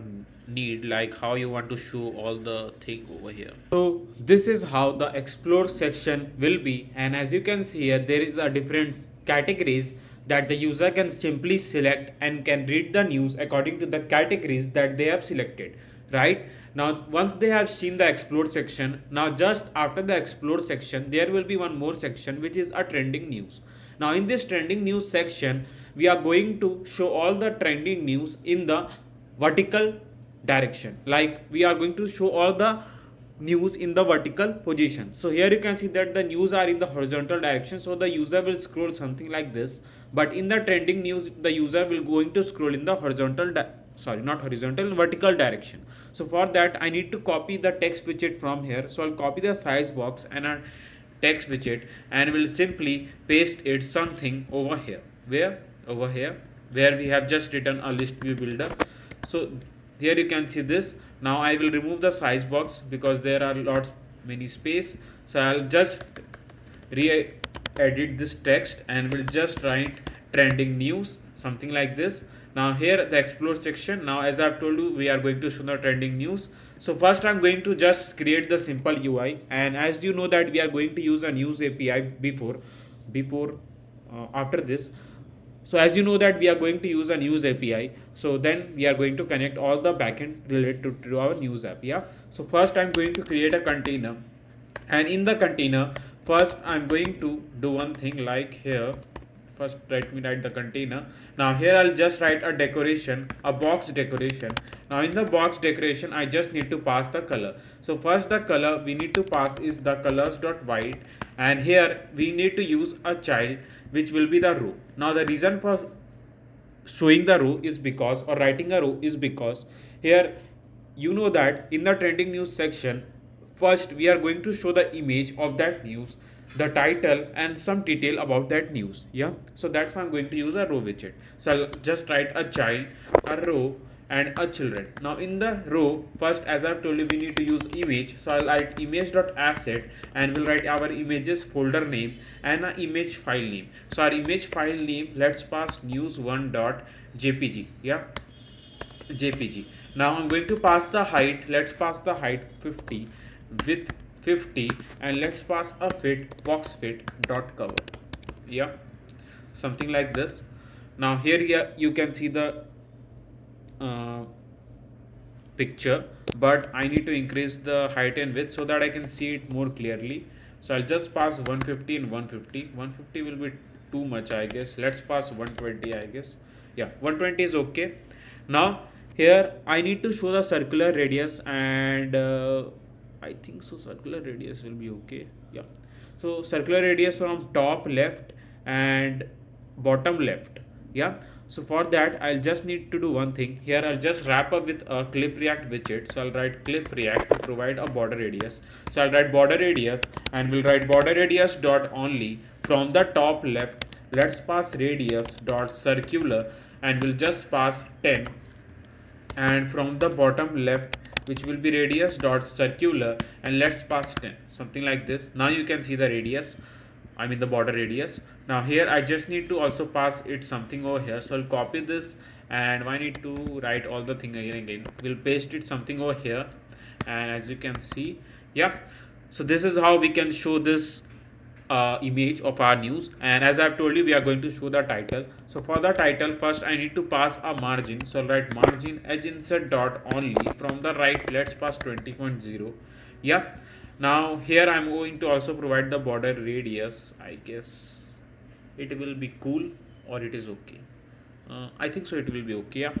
need, like how you want to show all the thing over here. So this is how the explore section will be, and as you can see here, there is a different categories that the user can simply select and can read the news according to the categories that they have selected. Right now, once they have seen the explore section, now just after the explore section there will be one more section which is a trending news. Now in this trending news section, we are going to show all the trending news in the vertical direction, like we are going to show all the news in the vertical position. So here you can see that the news are in the horizontal direction, so the user will scroll something like this. But in the trending news, the user will going to scroll in the horizontal not horizontal, vertical direction. So for that I need to copy the text widget from here. So I'll copy the size box and a text widget, and will simply paste it something over here. Where? Over here, where we have just written a list view builder. So here you can see this. Now I will remove the size box because there are lots many space. So I'll just re-edit this text and will just write trending news, something like this. Now here the explore section. Now as I've told you, we are going to show the trending news. So first I'm going to just create the simple UI, and as you know that we are going to use a NewsAPI before after this. So as you know that we are going to use a NewsAPI, so then we are going to connect all the backend related to our news app. Yeah. So first I'm going to create a container, and in the container first I'm going to do one thing, like here first let me write the container. Now here I'll just write a decoration, a box decoration. Now in the box decoration I just need to pass the color. So first the color we need to pass is the colors.white, and here we need to use a child which will be the row. Now the reason for showing the row is because, or writing a row is because, here you know that in the trending news section, first we are going to show the image of that news, the title and some detail about that news. Yeah, so that's why I'm going to use a row widget. So I'll just write a child, a row and a children. Now in the row, first as I've told you, we need to use image. So I'll write image.asset and we'll write our images folder name and an image file name. So our image file name, let's pass news1.jpg. Yeah, jpg. Now I'm going to pass the height. Let's pass the height 50, width 50, and let's pass a fit box fit dot cover. Yeah, something like this. Now here you can see the uh, picture, but I need to increase the height and width so that I can see it more clearly. So I'll just pass 150 and 150. 150 will be too much, I guess. Let's pass 120, I guess. Yeah, 120 is okay. Now here I need to show the circular radius, and I think so circular radius will be okay. Yeah, so circular radius from top left and bottom left. Yeah, so for that I'll just need to do one thing. Here I'll just wrap up with a clip react widget. So I'll write clip react to provide a border radius. So I'll write border radius and we'll write border radius dot only from the top left. Let's pass radius dot circular and we'll just pass 10, and from the bottom left, which will be radius dot circular, and let's pass 10, something like this. Now you can see the radius, I mean the border radius. Now here I just need to also pass it something over here. So I'll copy this and I need to write all the thing again. We'll paste it something over here, and as you can see, yeah, so this is how we can show this image of our news. And as I've told you, we are going to show the title. So for the title, first I need to pass a margin. So I'll write margin edge insert dot only from the right. Let's pass 20.0. Yeah, now here I'm going to also provide the border radius. I guess it will be cool, or it is okay. I think so it will be okay. Yeah,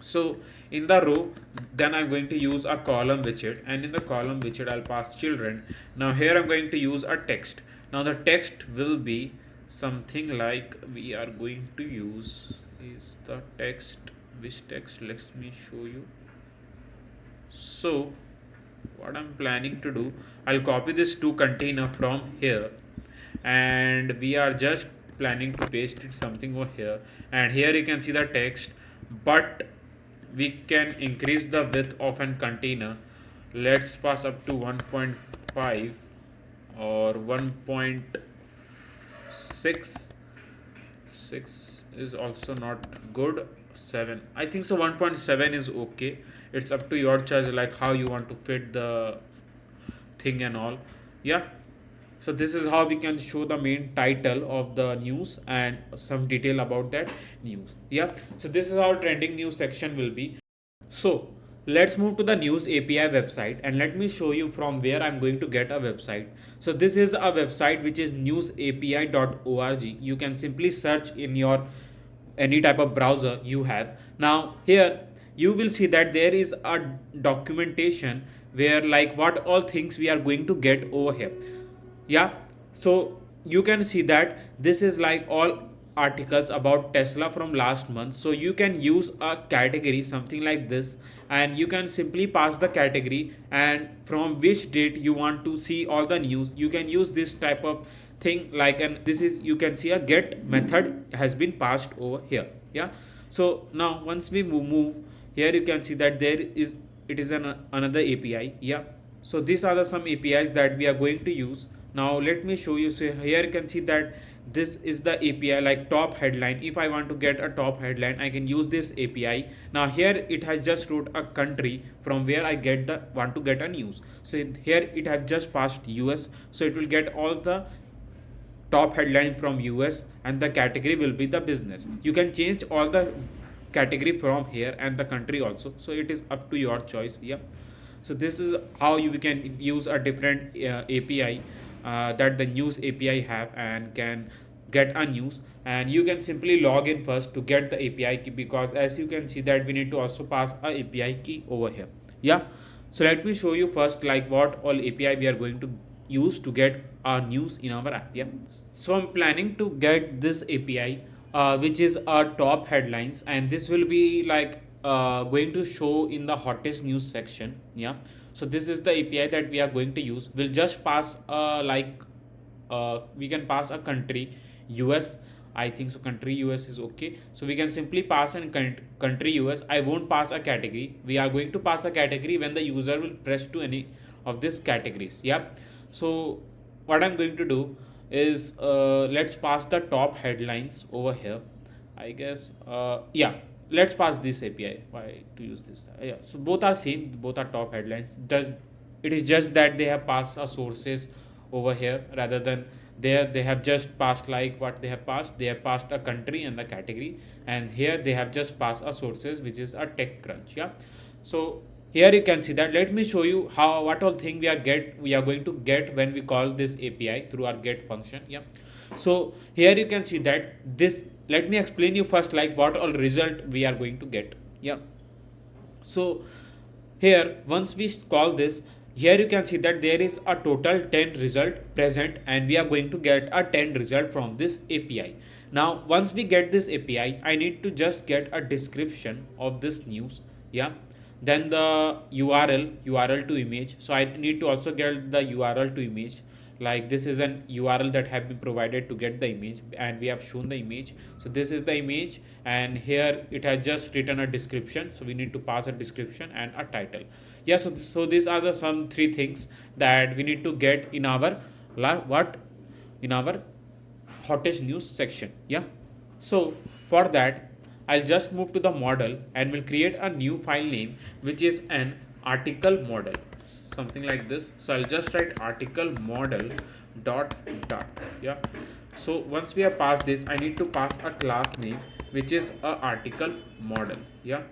so in the row, then I'm going to use a column widget, and in the column widget I'll pass children. Now here I'm going to use a text. Now the text will be something like, we are going to use is the text, which text, let me show you. So what I'm planning to do, I'll copy this to container from here, and we are just planning to paste it something over here. And here you can see the text, but we can increase the width of an container. Let's pass up to 1.5 or 1.6. 6 is also not good. 7, I think so 1.7 is okay. It's up to your choice, like how you want to fit the thing and all. Yeah, so this is how we can show the main title of the news and some detail about that news. Yeah, so this is how trending news section will be. So let's move to the NewsAPI website, and let me show you from where I'm going to get a website. So this is a website which is newsapi.org. You can simply search in your any type of browser you have. Now here you will see that there is a documentation where like what all things we are going to get over here. Yeah, so you can see that this is like all articles about Tesla from last month. So you can use a category something like this, and you can simply pass the category, and from which date you want to see all the news, you can use this type of thing like, and this is, you can see a get method has been passed over here. Yeah, so now once we move here, you can see that there is, it is another API. Yeah, so these are some APIs that we are going to use. Now let me show you. So here you can see that this is the API like top headline. If I want to get a top headline, I can use this API. Now here it has just wrote a country from where I get the want to get a news. So here it has just passed US, so it will get all the top headline from US, and the category will be the business. You can change all the category from here and the country also, so it is up to your choice. Yeah, so this is how you can use a different API that the NewsAPI have, and can get a news, and you can simply log in first to get the API key, because as you can see that we need to also pass a API key over here. Yeah, so let me show you first like what all API we are going to use to get our news in our app. Yeah, so I'm planning to get this API, which is our top headlines, and this will be like going to show in the hottest news section. Yeah, so this is the API that we are going to use. We'll just pass we can pass a country US. I think so country US is okay, so we can simply pass an country US. I won't pass a category. We are going to pass a category when the user will press to any of these categories. Yeah, so what I'm going to do is let's pass the top headlines over here. I guess yeah, let's pass this API. Why to use this? Yeah, so both are same, both are top headlines. Does it is just that they have passed our sources over here, rather than there they have just passed like what they have passed. They have passed a country and the category, and here they have just passed our sources, which is a tech crunch. Yeah, so here you can see that. Let me show you how what all thing we are going to get when we call this API through our get function. Yeah, so here you can see that this, let me explain you first like what all result we are going to get. Yeah, so here once we call this, here you can see that there is a total 10 result present, and we are going to get a 10 result from this API. Now once we get this API, I need to just get a description of this news. Yeah, then the URL to image, so I need to also get the URL to image. Like this is an URL that have been provided to get the image, and we have shown the image. So this is the image, and here it has just written a description, so we need to pass a description and a title. Yeah, so these are the some three things that we need to get in our what in our hottest news section. Yeah, so for that I'll just move to the model and we'll create a new file name, which is an article model, something like this. So I'll just write article model dot. Yeah, so once we have passed this, I need to pass a class name, which is a article model. Yeah,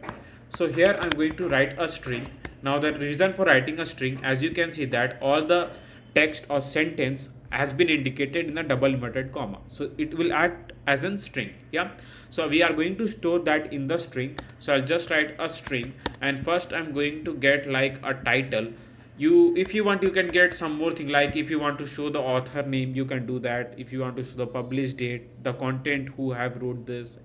so here I'm going to write a string. Now the reason for writing a string, as you can see that all the text or sentence has been indicated in a double inverted comma, so it will act as a string. Yeah, so we are going to store that in the string. So I'll just write a string, and first I'm going to get like a title. You, if you want, you can get some more thing, like if you want to show the author name, you can do that. If you want to show the published date, the content, who have wrote this,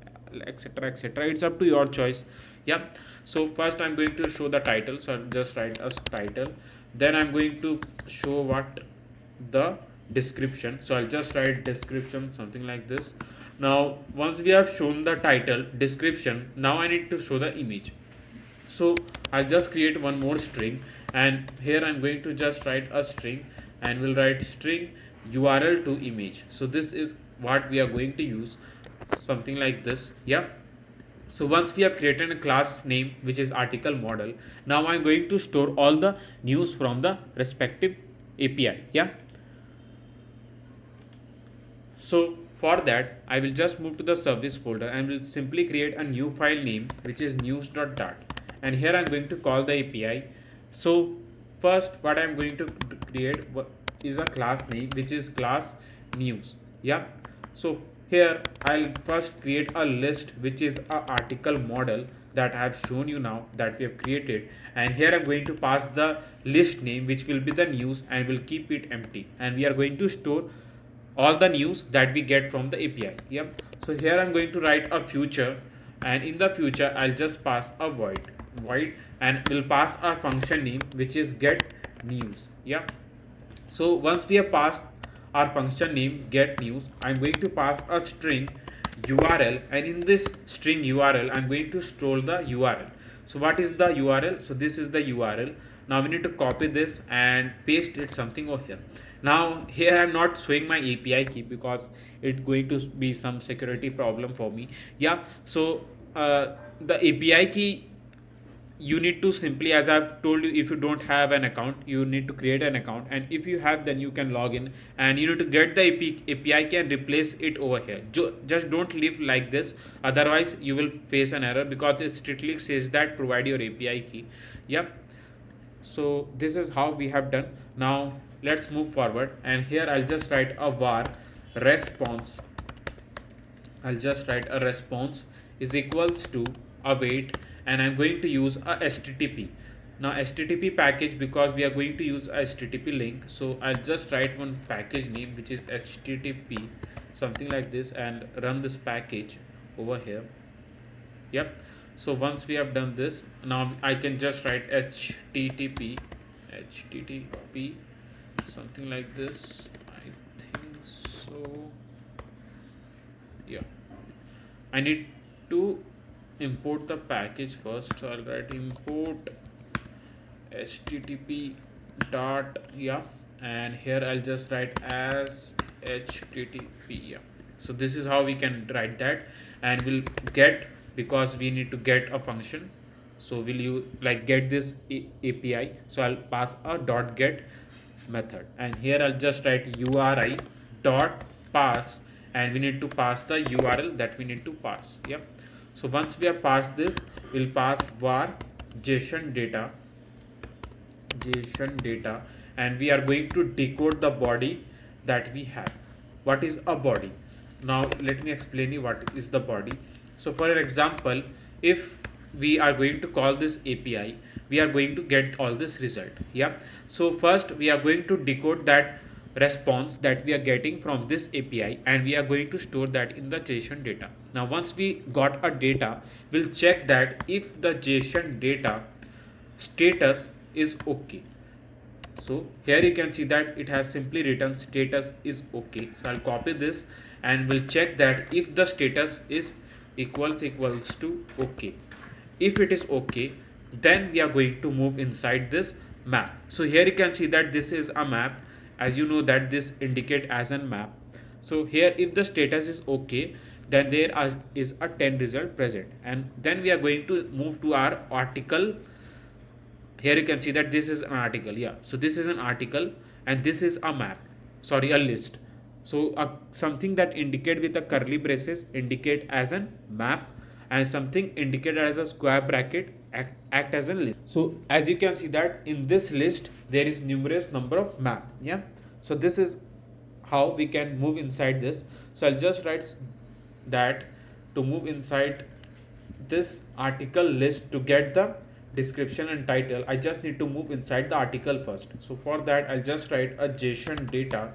etc, etc, it's up to your choice. Yeah, so first I'm going to show the title, so I'll just write a title. Then I'm going to show what the description, so I'll just write description, something like this. Now once we have shown the title, description, now I need to show the image. So I'll just create one more string, and here I'm going to just write a string, and we'll write string URL to image. So this is what we are going to use, something like this. Yeah, so once we have created a class name, which is article model, now I'm going to store all the news from the respective API. Yeah, so for that I will just move to the service folder and will simply create a new file name, which is news.dart, and here I'm going to call the API. So first what I'm going to create is a class name, which is class news. Yeah, so here I'll first create a list, which is a article model that I have shown you now that we have created, and here I'm going to pass the list name, which will be the news, and we'll keep it empty, and we are going to store all the news that we get from the API. Yep, so here I'm going to write a future, and in the future I'll just pass a void, and we'll pass our function name, which is get news. Yeah, so once we have passed our function name get news, I'm going to pass a string URL, and in this string URL I'm going to store the URL. So what is the URL? So this is the URL. Now we need to copy this and paste it something over here. Now here I'm not showing my API key because it's going to be some security problem for me. Yeah, so the API key, you need to simply, as I've told you, if you don't have an account, you need to create an account, and if you have, then you can log in, and you need to get the API key and replace it over here. Just don't leave like this, otherwise you will face an error, because it strictly says that provide your API key. Yep, so this is how we have done. Now let's move forward, and here I'll just write a var response I'll just write a response is equals to await, and I'm going to use a HTTP. Now HTTP package, because we are going to use a HTTP link, so I'll just write one package name which is HTTP, something like this, and run this package over here. Yep. So once we have done this, now I can just write http something like this. I think so. Yeah, I need to import the package first, so I'll write import http dot, yeah, and here I'll just write as http, yeah. So this is how we can write that, and we'll get, because we need to get a function, so will you like get this API, so I'll pass a dot get method, and here I'll just write URI dot pass, and we need to pass the URL that we need to pass. Yep. So once we have passed this, we'll pass var JSON data, and we are going to decode the body that we have. What is a body? Now let me explain you what is the body. So for example, if we are going to call this API, we are going to get all this result. Yeah. So first we are going to decode that response that we are getting from this API, and we are going to store that in the JSON data. Now once we got a data, we'll check that if the JSON data status is okay. So here you can see that it has simply written status is okay. So I'll copy this, and we'll check that if the status is equals to okay. If it is okay, then we are going to move inside this map. So here you can see that this is a map, as you know that this indicate as a map. So here if the status is okay, then is a 10 result present, and then we are going to move to our article. Here you can see that this is an article, yeah. So this is an article, and this is a map, sorry, a list. So something that indicate with a curly braces indicate as a map, and something indicated as a square bracket act as a list. So as you can see that in this list there is numerous number of map, yeah. So this is how we can move inside this. So I'll just write that to move inside this article list to get the description and title, I just need to move inside the article first. So for that I'll just write a JSON data,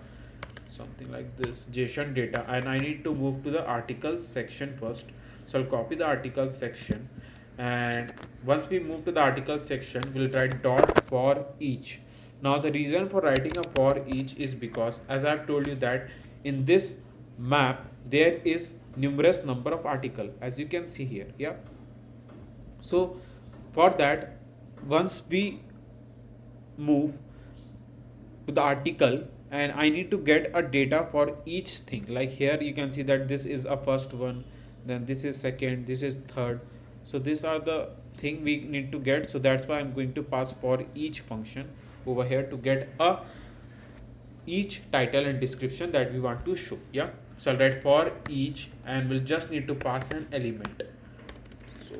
something like this, JSON data, and I need to move to the articles section first. So I'll copy the article section, and once we move to the article section, we'll write dot for each. Now the reason for writing a for each is because, as I've told you, that in this map there is numerous number of article, as you can see here, yeah. So for that, once we move to the article, and I need to get a data for each thing, like here you can see that this is a first one, then this is second, this is third. So these are the thing we need to get. So that's why I'm going to pass for each function over here to get a each title and description that we want to show, yeah. So I'll write for each, and we'll just need to pass an element. So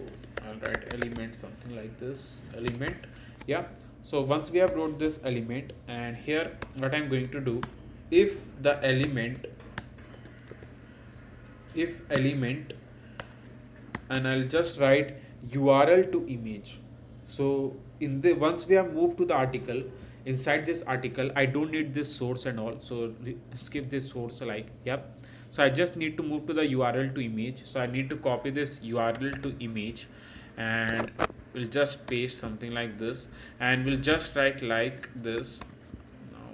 I'll write element, something like this, element, yeah. So once we have wrote this element, and here what I'm going to do, if element, and I'll just write URL to image. So in the once we have moved to the article, inside this article I don't need this source and all, so skip this source, like, yep. So I just need to move to the URL to image. So I need to copy this URL to image, and we'll just paste something like this, and we'll just write like this now,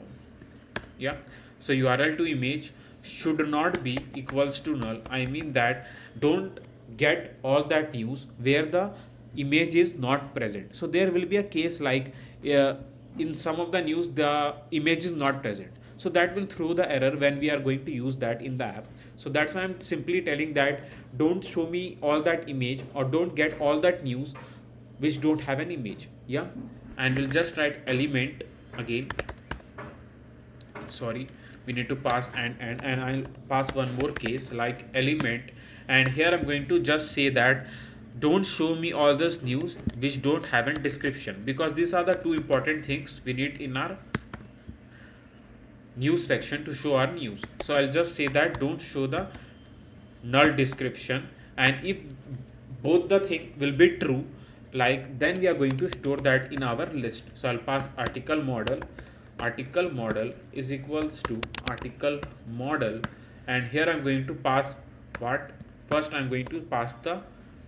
yeah. So URL to image should not be equals to null. I mean that don't get all that news where the image is not present. So there will be a case like in some of the news the image is not present, so that will throw the error when we are going to use that in the app. So that's why I'm simply telling that don't show me all that image, or don't get all that news which don't have an image, yeah. And we'll just write element again, sorry, we need to pass and I'll pass one more case like element, and here I'm going to just say that don't show me all this news which don't have a description, because these are the two important things we need in our news section to show our news. So I'll just say that don't show the null description, and if both the thing will be true, like then we are going to store that in our list. So I'll pass article model is equals to article model, and here I'm going to pass what? First I'm going to pass the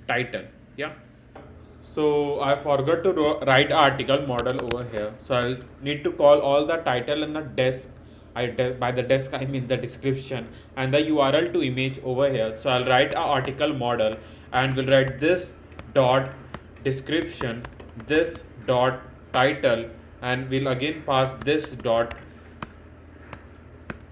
title. Yeah, so I forgot to write article model over here. So I'll need to call all the title and the desk. By the desk I mean the description and the URL to image over here. So I'll write a article model and we'll write this dot description, this dot title, and we'll again pass this dot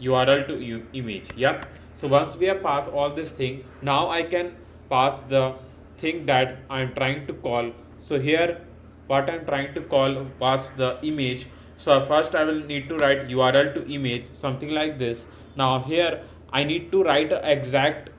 URL to image. Yeah. So once we have passed all this thing, now I can pass the thing that I'm trying to call. So here what I'm trying to call was the image. So first I will need to write URL to image, something like this. Now here I need to write a exact,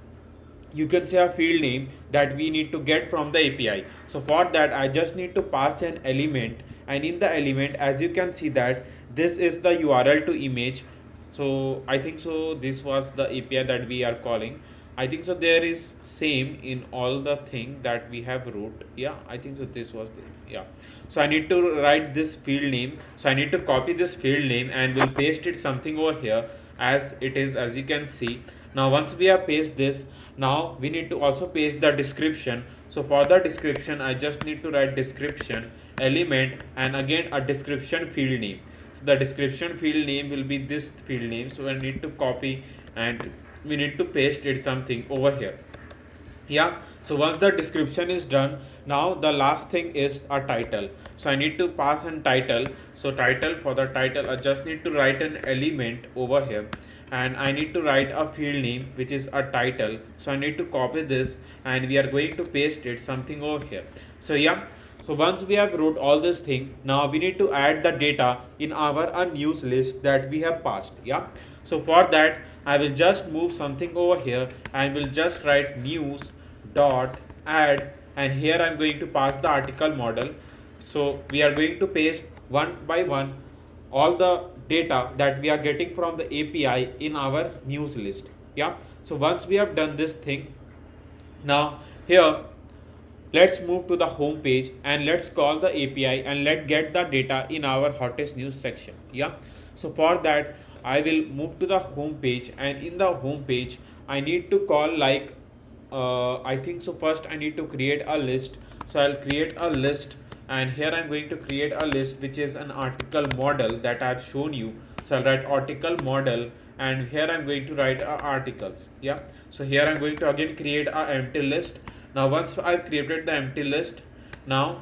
you can say, a field name that we need to get from the API. So for that I just need to pass an element, and in the element, as you can see, that this is the URL to image. So I think so this was the API that we are calling. I think so there is same in all the thing that we have wrote. Yeah, I think so this was the, yeah. So I need to write this field name. So I need to copy this field name and we'll paste it something over here as it is, as you can see. Now once we have paste this, now we need to also paste the description. So for the description I just need to write description element and again a description field name. So the description field name will be this field name. So I need to copy and we need to paste it something over here. Yeah, so once the description is done, now the last thing is a title. So I need to pass an title. So title, for the title I just need to write an element over here, and I need to write a field name which is a title. So I need to copy this and we are going to paste it something over here. So yeah, so once we have wrote all this thing, now we need to add the data in our news list that we have passed. Yeah, so for that I will just move something over here and will just write news dot add, and here I'm going to pass the article model. So we are going to paste one by one all the data that we are getting from the API in our news list. Yeah, so once we have done this thing, now here let's move to the home page and let's call the API and let's get the data in our hottest news section. Yeah, so for that I will move to the home page, and in the home page I need to call like I think so first I need to create a list. So I'll create a list, and here I'm going to create a list which is an article model that I've shown you. So I'll write article model, and here I'm going to write articles. Yeah, so here I'm going to again create a empty list. Now once I've created the empty list, now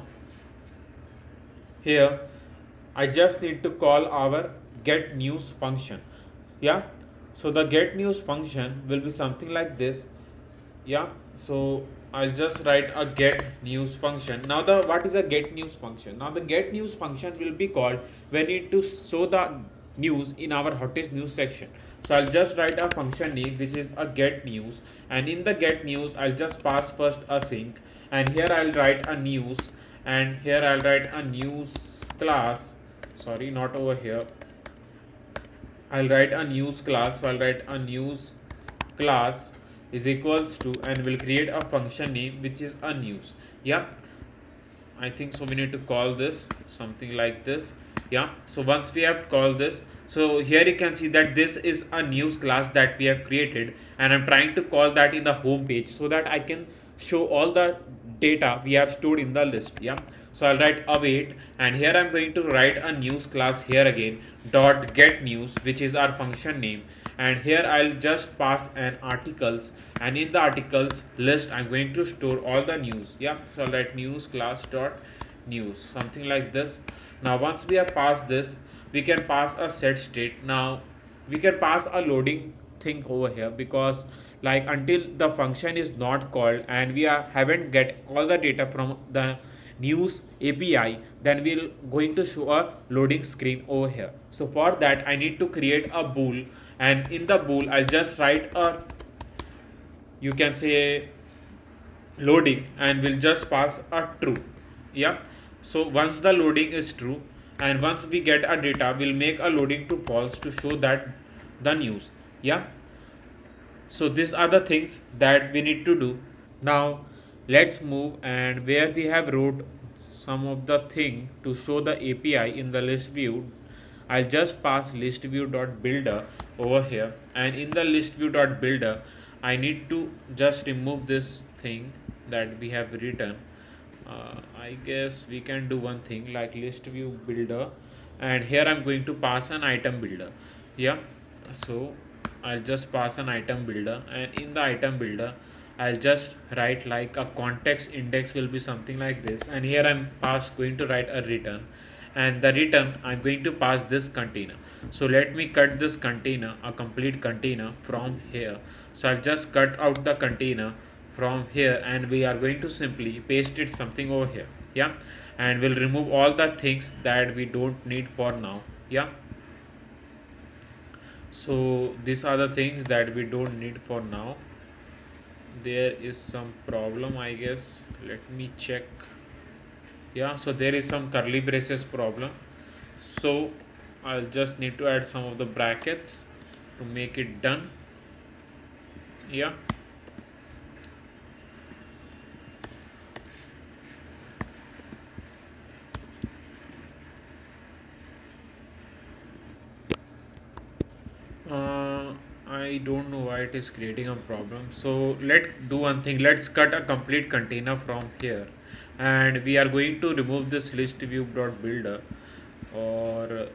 here I just need to call our get news function. Yeah, so the get news function will be something like this. Yeah, so I'll just write a get news function. Now the what is a get news function? Now the get news function will be called when we need to show the news in our hottest news section. So I'll just write a function name which is a get news, and in the get news I'll just pass first a sync, and here I'll write a news, and here I'll write a news class. Sorry, not over here. I'll write a news class. So I'll write a news class is equals to, and we'll create a function name which is a news. Yeah, I think so we need to call this something like this. Yeah, so once we have called this, so here you can see that this is a news class that we have created, and I'm trying to call that in the home page so that I can show all the data we have stored in the list. Yeah, so I'll write await, and here I'm going to write a news class here again dot get news, which is our function name, and here I'll just pass an articles, and in the articles list I'm going to store all the news. Yeah, so I'll write news class dot news, something like this. Now once we have passed this, we can pass a set state. Now we can pass a loading thing over here, because like until the function is not called and we haven't get all the data from the news API, then we'll going to show a loading screen over here. So for that I need to create a bool, and in the bool I'll just write a, you can say, loading, and we'll just pass a true. Yeah, so once the loading is true, and once we get a data, we'll make a loading to false to show that the news. Yeah, So these are the things that we need to do. Now let's move, and where we have wrote some of the thing to show the API in the list view, I'll just pass list view.builder over here, and in the list view.builder I need to just remove this thing that we have written. I guess we can do one thing like list view builder, and here I'm going to pass an item builder. Yeah, so I'll just pass an item builder, and in the item builder I'll just write like a context index will be something like this, and here I'm going to write a return, and the return I'm going to pass this container. So let me cut this container, a complete container from here. So I'll just cut out the container from here, and we are going to simply paste it something over here. Yeah, and we'll remove all the things that we don't need for now. Yeah, so these are the things that we don't need for now. There is some problem, I guess. Let me check. Yeah, so there is some curly braces problem, so I'll just need to add some of the brackets to make it done. Yeah, I don't know why it is creating a problem. So let's do one thing. Let's cut a complete container from here, and we are going to remove this list view dot builder, or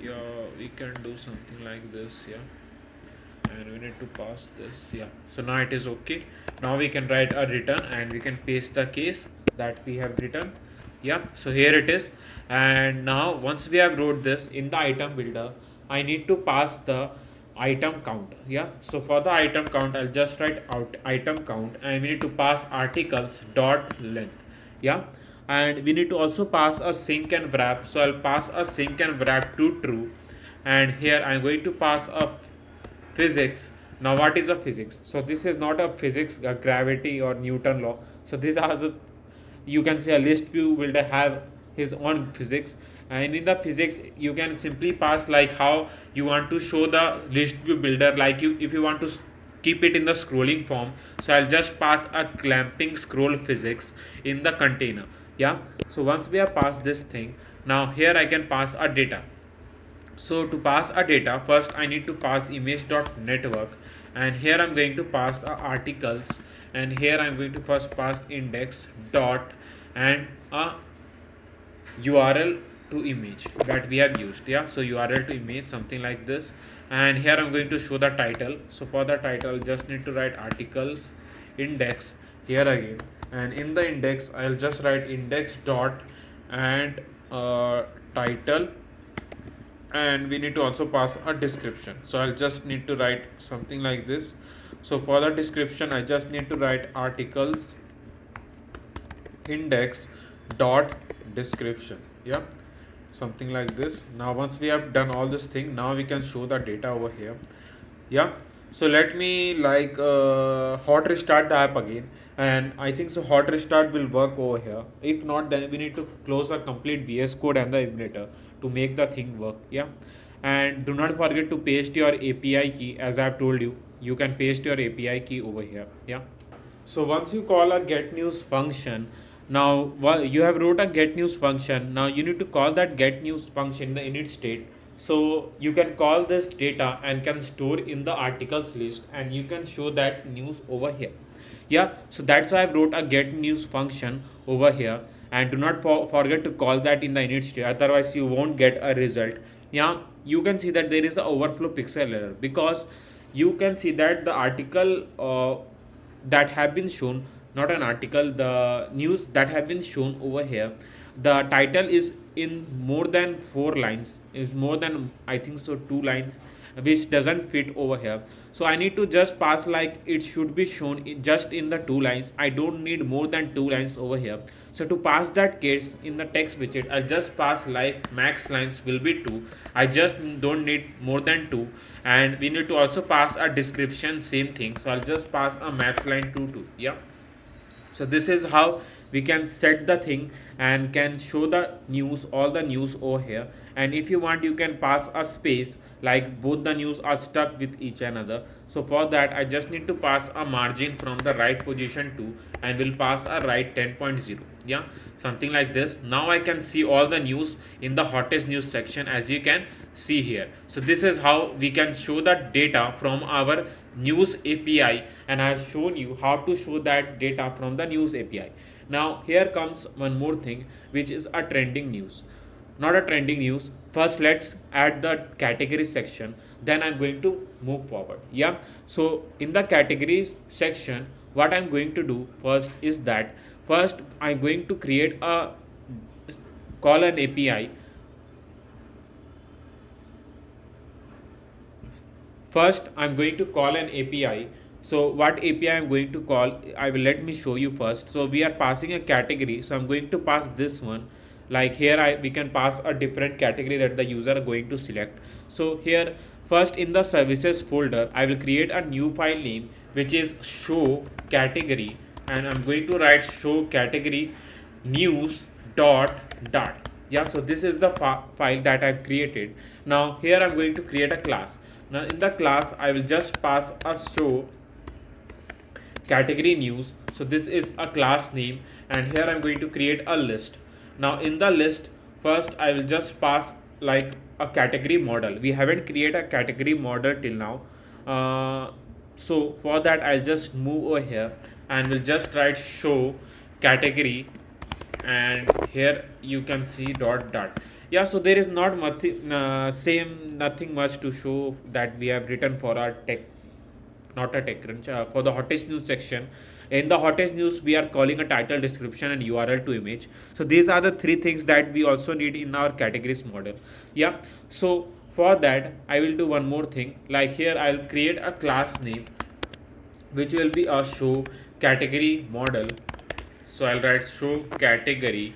yeah, we can do something like this. Yeah, and we need to pass this. Yeah, so now it is okay. Now we can write a return, and we can paste the case that we have written. Yeah, so here it is. And now once we have wrote this in the item builder, I need to pass the item count. Yeah, so for the item count I'll just write out item count, and we need to pass articles dot length. Yeah, and we need to also pass a sync and wrap. So I'll pass a sync and wrap to true, and here I'm going to pass a physics. Now what is a physics? So this is not a physics, gravity or Newton law. So these are the, you can say a list view will have his own physics, and in the physics you can simply pass like how you want to show the list view builder, like you if you want to keep it in the scrolling form. So I'll just pass a clamping scroll physics in the container. Yeah, so once we have passed this thing, now here I can pass a data. So to pass a data, first I need to pass image.network, and here I'm going to pass articles, and here I'm going to first pass index dot and a URL to image that we have used. Yeah, so URL to image something like this, and here I'm going to show the title. So for the title just need to write articles index here again, and in the index I'll just write index dot and title, and we need to also pass a description. So I'll just need to write something like this. So for the description I just need to write articles index dot description. Yeah, something like this. Now once we have done all this thing, now we can show the data over here. Yeah, so let me like hot restart the app again, and I think so hot restart will work over here. If not, then we need to close a complete VS code and the emulator to make the thing work. Yeah, and do not forget to paste your API key. As I have told you, you can paste your API key over here. Yeah, so once you call a get news function, now you have wrote a get news function. Now you need to call that get news function in the init state. So you can call this data and can store in the articles list, and you can show that news over here. Yeah, so that's why I wrote a get news function over here, and do not forget to call that in the init state, otherwise you won't get a result. Yeah, you can see that there is the overflow pixel error, because you can see that the article that have been shown, not an article, the news that have been shown over here, the title is in more than 4 lines, is more than I think so 2 lines, which doesn't fit over here. So I need to just pass like it should be shown just in the 2 lines. I don't need more than 2 lines over here. So to pass that case in the text widget, I'll just pass like max lines will be 2. I just don't need more than 2, and we need to also pass a description, same thing. So I'll just pass a max line to 2. Yeah, so this is how we can set the thing and can show the news, all the news over here. And if you want, you can pass a space, like both the news are stuck with each another. So for that, I just need to pass a margin from the right position to, and will pass a right 10.0. Yeah, something like this. Now I can see all the news in the hottest news section, as you can see here. So this is how we can show that data from our news API, and I have shown you how to show that data from the news API. Now here comes one more thing, which is a trending news. Not a trending news. First, let's add the category section, then I'm going to move forward. Yeah, so in the categories section, what I'm going to do first is that first I'm going to create a call an API. First, I'm going to call an API. So what API I'm going to call, I will let me show you first. So we are passing a category. So I'm going to pass this one. Like here, we can pass a different category that the user are going to select. So here, first in the services folder, I will create a new file name, which is show category, and I'm going to write show category news dot. Yeah, so this is the file that I've created. Now here I'm going to create a class. Now in the class, I will just pass a show category news. So this is a class name, and here I'm going to create a list. Now in the list, first I will just pass like a category model. We haven't created a category model till now. So for that, I'll just move over here and will just write show category, and here you can see dot. Yeah, so there is not much nothing much to show that we have written for our tech, not a tech crunch, for the hottest news section. In the hottest news, we are calling a title, description, and URL to image. So these are the three things that we also need in our categories model. Yeah, so for that, I will do one more thing. Like here, I'll create a class name, which will be a show category model. So I'll write show category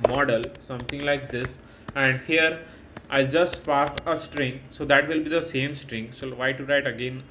model, something like this. And here I'll just pass a string, so that will be the same string. So why to write again.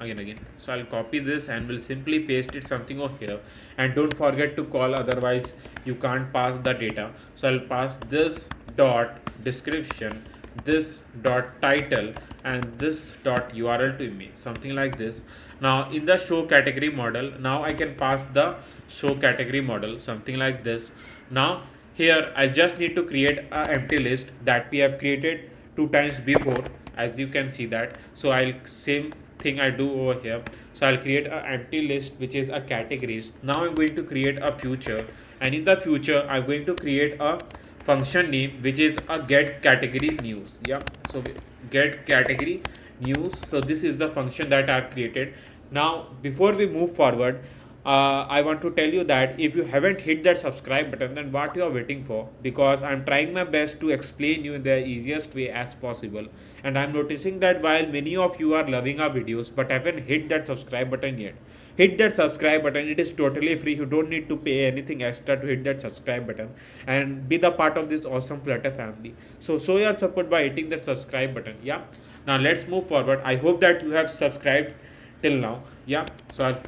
So I'll copy this and will simply paste it something over here. And don't forget to call, otherwise you can't pass the data. So I'll pass this dot description, this dot title, and this dot URL to image, something like this. Now in the show category model, now I can pass the show category model, something like this. Now here I just need to create a empty list that we have created two times before, as you can see that. So I'll same thing I do over here. So I'll create an empty list, which is a categories. Now I'm going to create a future, and in the future I'm going to create a function name, which is a get category news. Yeah, so get category news. So this is the function that I've created. Now before we move forward, I want to tell you that if you haven't hit that subscribe button, then what you are waiting for? Because I'm trying my best to explain you in the easiest way as possible, and I'm noticing that while many of you are loving our videos but haven't hit that subscribe button yet, hit that subscribe button. It is totally free. You don't need to pay anything extra to hit that subscribe button and be the part of this awesome Flutter family. So show your support by hitting that subscribe button. Yeah, now let's move forward. I hope that you have subscribed till now. Yeah, so I'll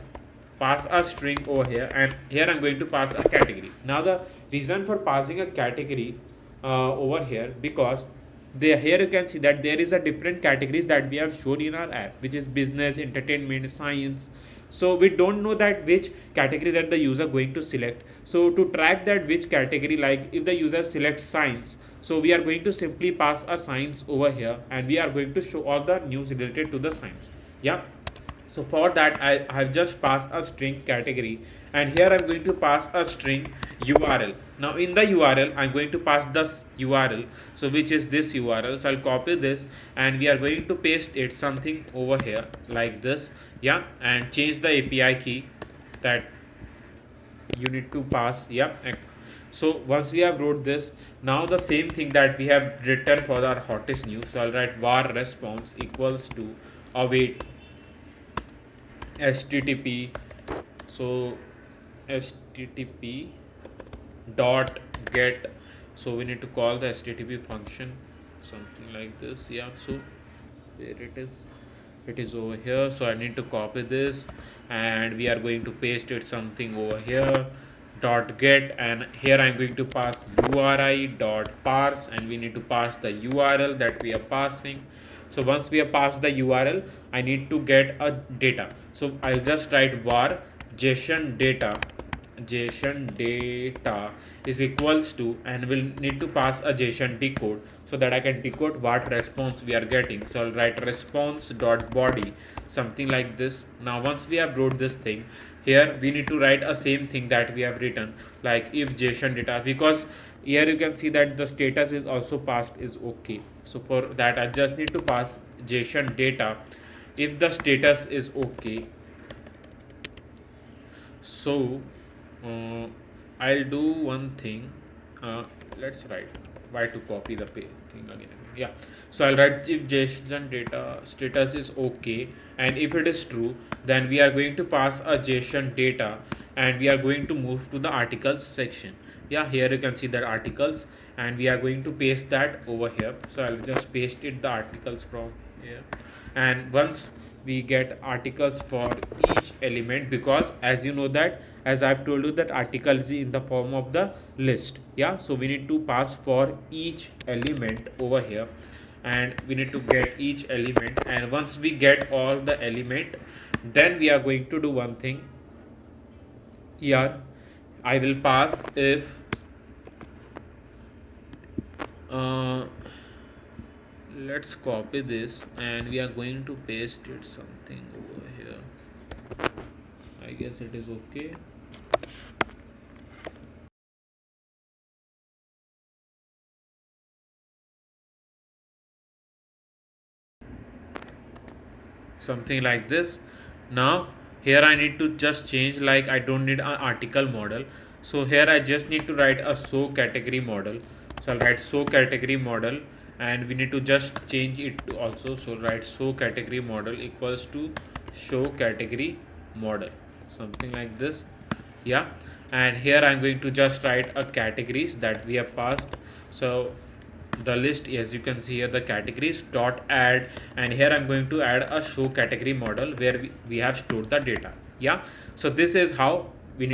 pass a string over here, and here I'm going to pass a category. Now the reason for passing a category over here, because here you can see that there is a different categories that we have shown in our app, which is business, entertainment, science. So we don't know that which category that the user going to select. So to track that which category, like if the user selects science, so we are going to simply pass a science over here, and we are going to show all the news related to the science. Yeah, so for that, I have just passed a string category, and here I'm going to pass a string URL. Now in the URL, I'm going to pass this URL, so which is this URL. So I'll copy this, and we are going to paste it something over here like this. Yeah, and change the API key that you need to pass. Yeah. So once we have wrote this, now the same thing that we have written for our hottest news. So I'll write var response equals to await http. So http dot get. So we need to call the http function, something like this. Yeah, so where it is over here. So I need to copy this, and we are going to paste it something over here. dot get, and here I'm going to pass URI dot parse, and we need to pass the URL that we are passing. So once we have passed the URL, I need to get a data. So I'll just write var JSON data is equals to, and we'll need to pass a JSON decode so that I can decode what response we are getting. So I'll write response dot body, something like this. Now once we have wrote this thing, here we need to write a same thing that we have written, like if JSON data, because here you can see that the status is also passed is okay. So for that I just need to pass JSON data if the status is okay. So I'll do one thing. Let's write why to copy the thing again. Yeah, so I'll write if JSON data status is okay, and if it is true, then we are going to pass a JSON data, and we are going to move to the articles section. Yeah, here you can see that articles, and we are going to paste that over here. So I'll just paste it the articles from here, and once we get articles for each element, because as you know that, as I've told you, that article is in the form of the list. Yeah, so we need to pass for each element over here, and we need to get each element, and once we get all the element, then we are going to do one thing. Here I will pass if let's copy this, and we are going to paste it something over here. I guess it is okay. Something like this. Now here I need to just change, like I don't need an article model, so here I just need to write a show category model. So I'll write show category model, and we need to just change it to also. So write show category model equals to show category model, something like this. Yeah, and here I'm going to just write a categories that we have passed. So the list, as you can see here, the categories dot add, and here I'm going to add a show category model where we have stored the data. Yeah, so this is how we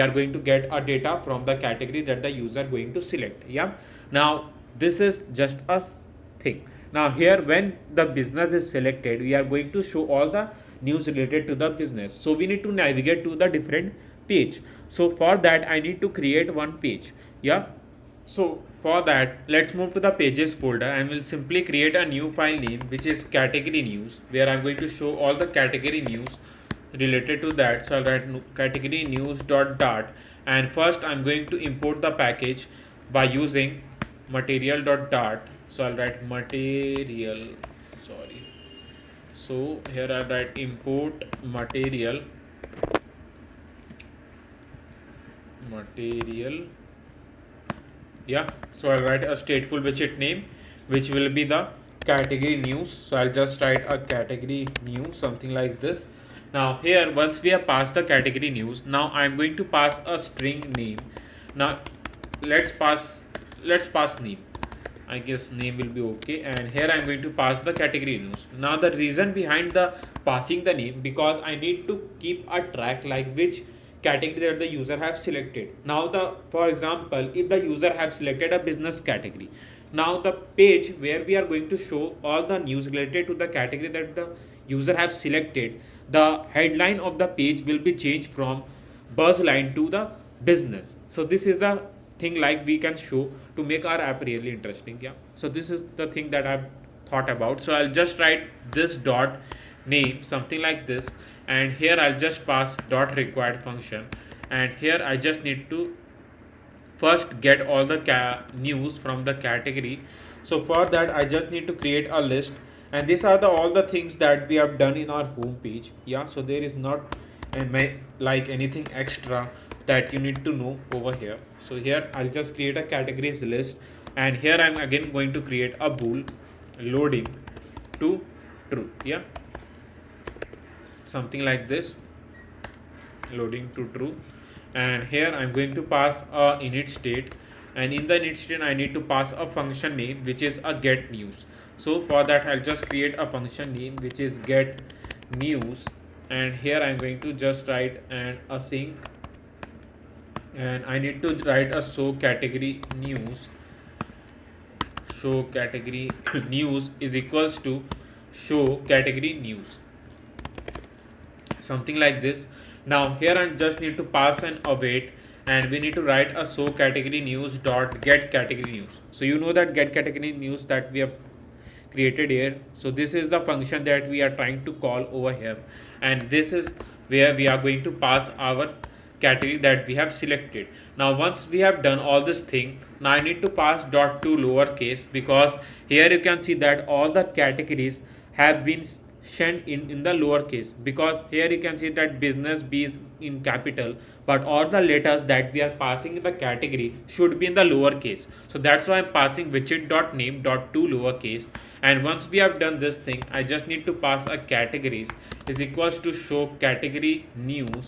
are going to get a data from the category that the user going to select. Yeah, now this is just a thing. Now here when the business is selected, we are going to show all the news related to the business. So we need to navigate to the different page. So for that I need to create one page. Yeah, so for that, let's move to the pages folder, and we'll simply create a new file name which is category news, where I'm going to show all the category news related to that. So I'll write category news dot dart, and first I'm going to import the package by using material dot dart. So I'll write material, sorry. So here I'll write import material yeah, so I'll write a stateful widget name which will be the category news. So I'll just write a category news, something like this. Now here once we have passed the category news, now I'm going to pass a string name. Now let's pass name. I guess name will be okay, and here I'm going to pass the category news. Now the reason behind the passing the name, because I need to keep a track like which category that the user have selected. Now for example, if the user have selected a business category, now the page where we are going to show all the news related to the category that the user have selected, the headline of the page will be changed from buzz line to the business. So this is the thing like we can show to make our app really interesting. Yeah, so this is the thing that I've thought about. So I'll just write this dot name, something like this, and here I'll just pass dot required function, and here I just need to first get all the news from the category. So for that I just need to create a list, and these are all the things that we have done in our home page. Yeah, so there is not like anything extra that you need to know over here. So here I'll just create a categories list, and here I'm again going to create a bool loading to true. Yeah, something like this, loading to true, and here I'm going to pass a init state, and in the init state I need to pass a function name which is a get news. So for that I'll just create a function name which is get news, and here I'm going to just write and async and I need to write a show category news. Show category news is equals to show category news, something like this. Now here I just need to pass an await, and we need to write a show category news dot get category news. So you know that get category news that we have created here. So this is the function that we are trying to call over here, and this is where we are going to pass our category that we have selected. Now once we have done all this thing, now I need to pass dot to lowercase, because here you can see that all the categories have been sent in the lowercase, because here you can see that business B is in capital, but all the letters that we are passing in the category should be in the lowercase. So that's why I'm passing widget dot name dot to lowercase. And once we have done this thing, I just need to pass a categories is equals to show category news.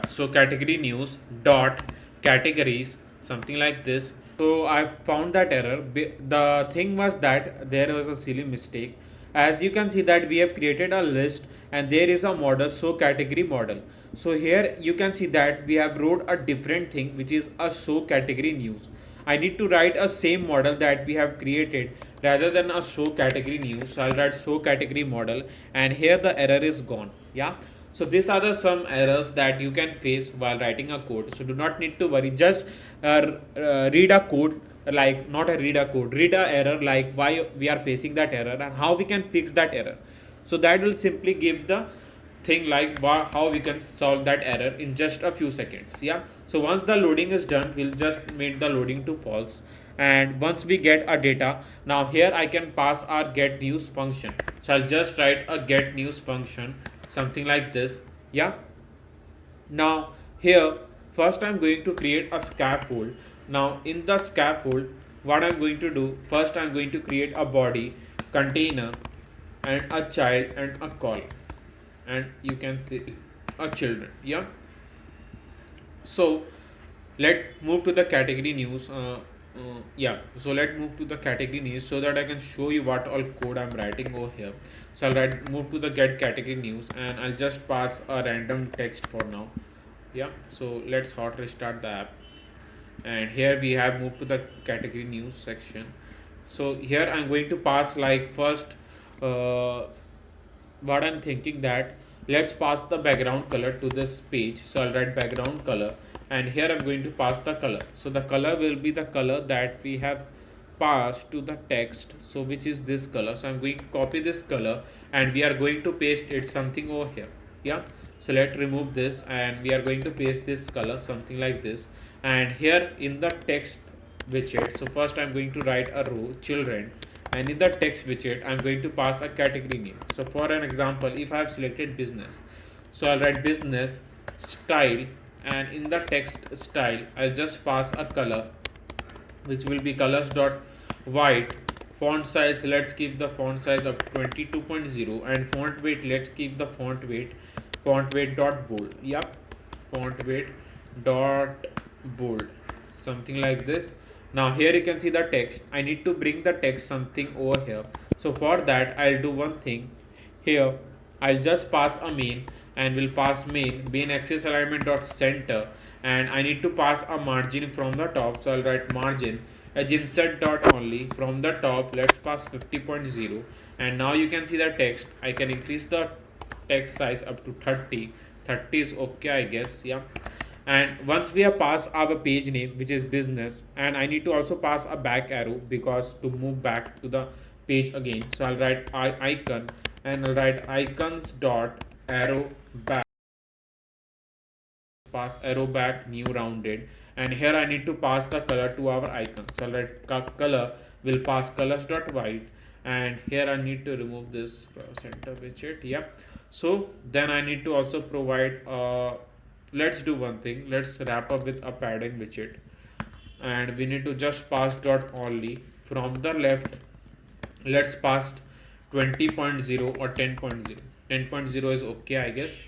So category news dot categories, something like this. So I found that error. The thing was that there was a silly mistake. As you can see that we have created a list, and there is a model, show category model. So here you can see that we have wrote a different thing, which is a show category news. I need to write a same model that we have created rather than a show category news. So I'll write show category model, and here the error is gone. Yeah. So these are the some errors that you can face while writing a code. So do not need to worry. Just read a code, like not a read a code, read a error, like why we are facing that error and how we can fix that error. So that will simply give the thing like how we can solve that error in just a few seconds. Yeah. So once the loading is done, we'll just make the loading to false. And once we get a data, now here I can pass our get news function. So I'll just write a get news function, something like this. Yeah. Now here first I'm going to create a scaffold. Now in the scaffold, what I'm going to do, first I'm going to create a body, container, and a child, and a call, and you can see a children. Yeah. So let move to the category news. Yeah, so let move to the category news so that I can show you what all code I'm writing over here. So I'll move to the get category news, and I'll just pass a random text for now. Yeah, so let's hot restart the app, and here we have moved to the category news section. So here I'm going to pass like first what I'm thinking that let's pass the background color to this page. So I'll write background color, and here I'm going to pass the color. So the color will be the color that we have passed to the text, so which is this color. So I'm going to copy this color, and we are going to paste it something over here. Yeah. So let's remove this, and we are going to paste this color something like this. And here in the text widget, so first I'm going to write a row children, and in the text widget I'm going to pass a category name. So for an example, if I have selected business, so I'll write business style, and in the text style I'll just pass a color, which will be colors dot white. Font size, let's keep the font size of 22.0, and font weight, let's keep the font weight dot bold. Yep, font weight dot bold, something like this. Now here you can see the text. I need to bring the text something over here. So for that I'll do one thing. Here I'll just pass a main, and will pass main axis alignment dot center, and I need to pass a margin from the top. So I'll write margin edge insert dot only from the top. Let's pass 50.0, and now you can see the text. I can increase the text size up to 30. 30 is okay, I guess. Yeah. And once we have passed our page name, which is business, and I need to also pass a back arrow, because to move back to the page again. So I'll write icon, and I'll write icons dot arrow back, pass arrow back new rounded, and here I need to pass the color to our icon. So I'll write color will pass colors dot white, and here I need to remove this center widget. Yep. So then I need to also provide let's do one thing. Let's wrap up with a padding widget, and we need to just pass dot only from the left. Let's pass 20.0 or 10.0. 10.0 is okay, I guess.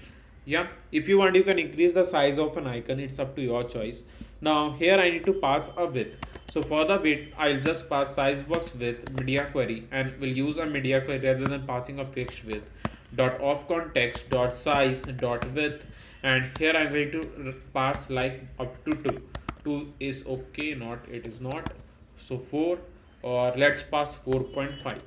Yeah, if you want you can increase the size of an icon, it's up to your choice. Now here I need to pass a width. So for the width I'll just pass size box width media query, and will use a media query rather than passing a fixed width. dot of context dot size dot width, and here I'm going to pass like up to 2. 2 is okay, not it is not. So 4, or let's pass 4.5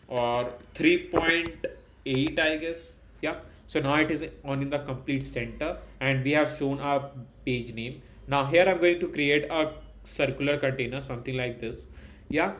or 3.8, I guess. Yeah, so now it is on in the complete center, and we have shown our page name. Now here I'm going to create a circular container, something like this. Yeah,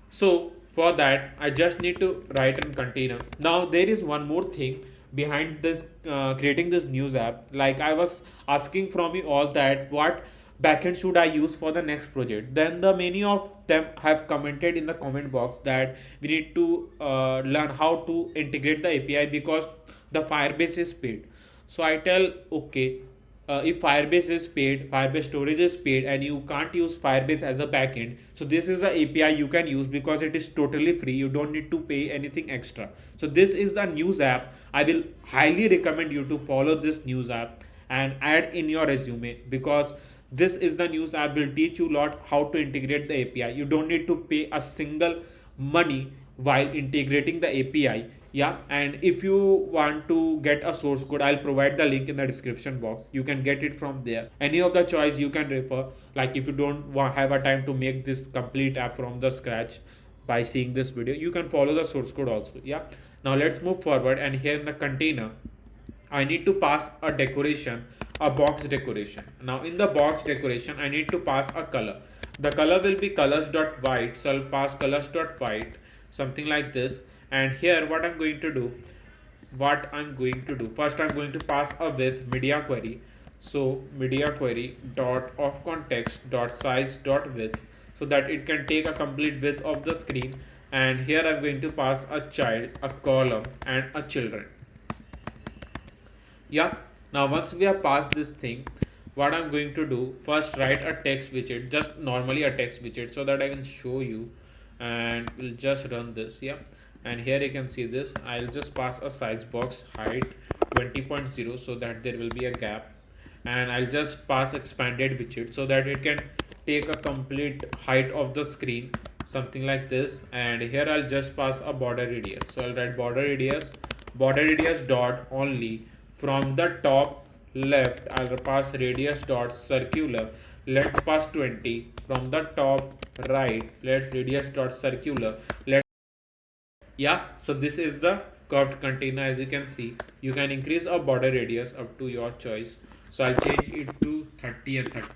so for that I just need to write a container. Now there is one more thing behind this creating this news app. Like I was asking from you all that what backend should I use for the next project. Then the many of them have commented in the comment box that we need to learn how to integrate the API because the Firebase is paid. So I tell okay, if Firebase is paid, Firebase storage is paid, and you can't use Firebase as a backend, so this is the API you can use because it is totally free. You don't need to pay anything extra. So this is the news app. I will highly recommend you to follow this news app and add in your resume, because this is the news app will teach you a lot how to integrate the API. You don't need to pay a single money while integrating the API. Yeah, and if you want to get a source code, I'll provide the link in the description box. You can get it from there. Any of the choice you can refer. Like if you don't have a time to make this complete app from the scratch by seeing this video, you can follow the source code also. Yeah, now let's move forward, and here in the container I need to pass a decoration, a box decoration. Now in the box decoration, I need to pass a color. The color will be colors.white. So I'll pass colors.white, something like this. And here what I'm going to do, first I'm going to pass a width media query. So media query dot of context dot size dot width, so that it can take a complete width of the screen. And here I'm going to pass a child, a column, and a children. Yeah, now once we have passed this thing, what I'm going to do, first write a text widget, just normally a text widget, so that I can show you. And we'll just run this. Yeah, and here you can see this. I'll just pass a size box height 20.0 so that there will be a gap, and I'll just pass expanded widget so that it can take a complete height of the screen, something like this. And here I'll just pass a border radius. So I'll write border radius dot only. From the top left, I'll pass radius dot circular. Let's pass 20. From the top right, let radius dot circular. Let Yeah, so this is the curved container. As you can see, you can increase a border radius up to your choice. So I'll change it to 30 and 30.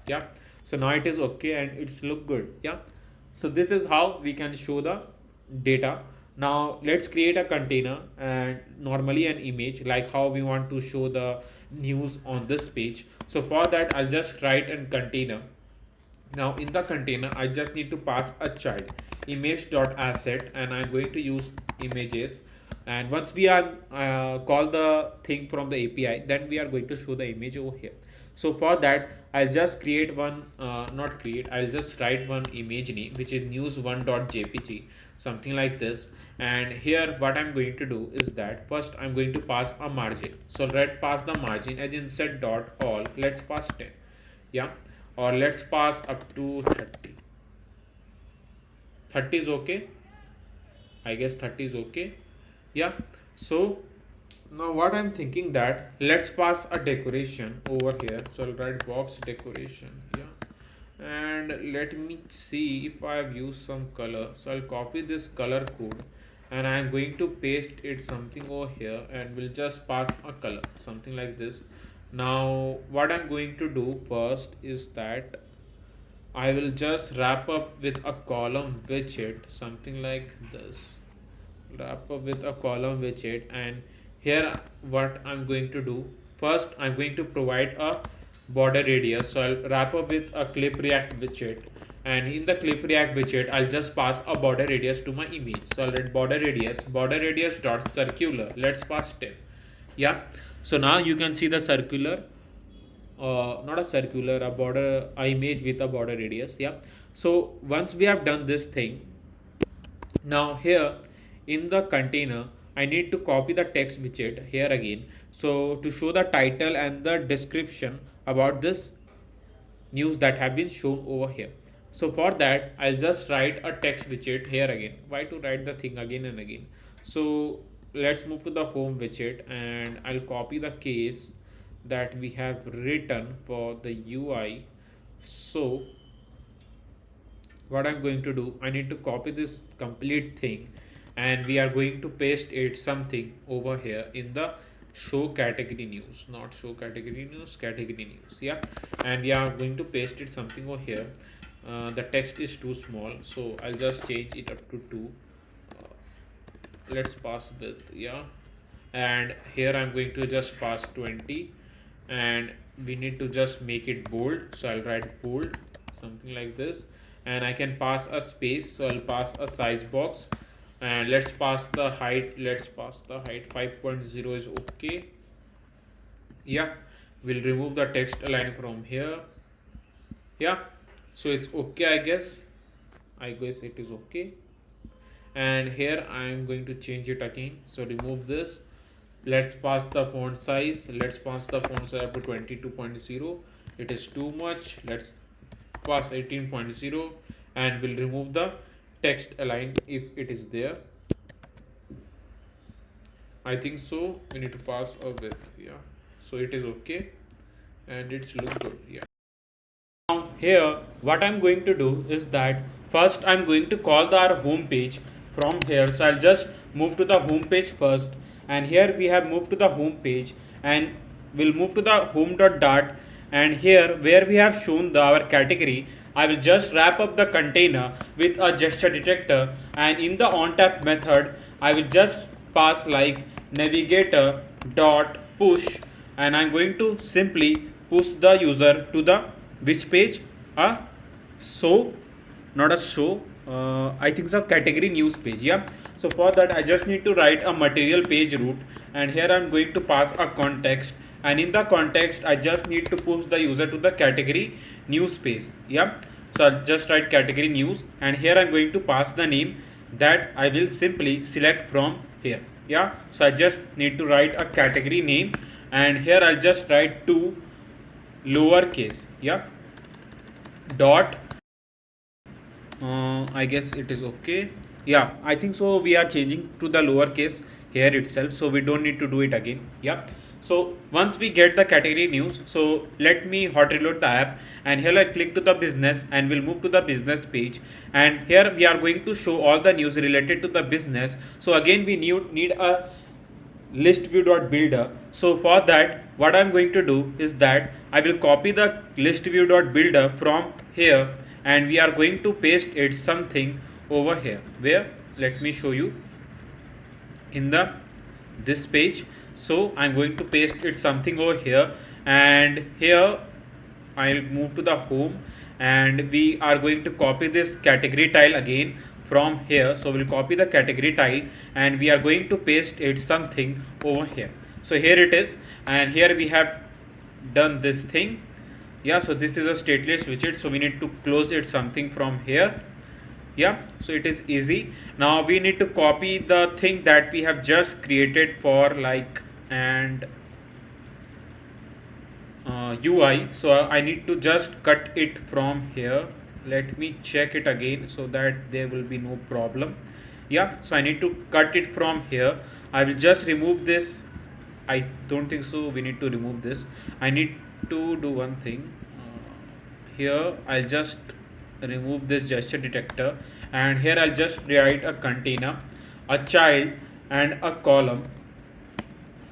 Yeah, so now it is okay and it's look good. Yeah, so this is how we can show the data. Now let's create a container and normally an image, like how we want to show the news on this page. So for that, I'll just write a container. Now in the container, I just need to pass a child, image.asset, and I'm going to use images. And once we are call the thing from the API, then we are going to show the image over here. So for that, I'll just create one, not create, I'll just write one image name, which is news1.jpg, something like this. And here what I'm going to do is that first I'm going to pass a margin. So let pass the margin as inset dot all. Let's pass 10. Yeah, or let's pass up to 30. 30 is okay. I guess 30 is okay. Yeah, so now what I'm thinking that let's pass a decoration over here. So I'll write box decoration. Yeah, and let me see if I have used some color. So I'll copy this color code, and I'm going to paste it something over here, and we'll just pass a color, something like this. Now what I'm going to do first is that I will just wrap up with a column widget, something like this. Wrap up with a column widget, and here what I'm going to do, first I'm going to provide a border radius. So I'll wrap up with a clip react widget, and in the clip react widget I'll just pass a border radius to my image. So I'll write border radius dot circular. Let's pass 10. Yeah, so now you can see the circular, not a circular, a border, a image with a border radius. Yeah, so once we have done this thing, now here in the container I need to copy the text widget here again, so to show the title and the description about this news that have been shown over here. So for that I'll just write a text widget here again. Why to write the thing again and again? So let's move to the home widget, and I'll copy the case that we have written for the UI. So what I'm going to do, I need to copy this complete thing, and we are going to paste it something over here in the show category news, not show category news, category news. Yeah, and we are going to paste it something over here. The text is too small, so I'll just change it up to 2. Let's pass with, yeah, and here I'm going to just pass 20, and we need to just make it bold, so I'll write bold, something like this. And I can pass a space, so I'll pass a size box, and let's pass the height. Let's pass the height 5.0 is okay. Yeah, we'll remove the text align from here. Yeah, so it's okay, I guess it is okay. And here I am going to change it again, so remove this. Let's pass the font size. Let's pass the font size up to 22.0. It is too much. Let's pass 18.0, and we'll remove the text align if it is there. I think so. We need to pass a width. Yeah, so it is okay, and it's look good. Yeah. Now here what I'm going to do is that first I'm going to call our home page from here. So I'll just move to the home page first, and here we have moved to the home page, and we'll move to the home dot, and here where we have shown our category, I will just wrap up the container with a gesture detector, and in the onTap method I will just pass like navigator dot push, and I'm going to simply push the user to the which page, so not a show, I think so category news page. Yeah, so for that I just need to write a material page route, and here I'm going to pass a context, and in the context I just need to push the user to the category news page. Yeah, so I'll just write category news, and here I'm going to pass the name that I will simply select from here. Yeah, so I just need to write a category name, and here I'll just write two lowercase, yeah, dot, I guess it is okay. Yeah, I think so we are changing to the lowercase here itself, so we don't need to do it again. Yeah, so once we get the category news, so let me hot reload the app, and here I click to the business, and we'll move to the business page, and here we are going to show all the news related to the business. So again we need a list view dot builder. So for that what I'm going to do is that I will copy the list view dot builder from here, and we are going to paste it something over here, where let me show you in the this page. So I'm going to paste it something over here, and here I'll move to the home, and we are going to copy this category tile again from here. So we'll copy the category tile, and we are going to paste it something over here. So here it is, and here we have done this thing. Yeah, so this is a stateless widget, so we need to close it something from here. Yeah, so it is easy. Now we need to copy the thing that we have just created for like and UI. So I need to just cut it from here. Let me check it again so that there will be no problem. Yeah, so I need to cut it from here. I will just remove this. I don't think so we need to remove this. I need to do one thing. Here I'll just remove this gesture detector, and here I'll just write a container, a child, and a column,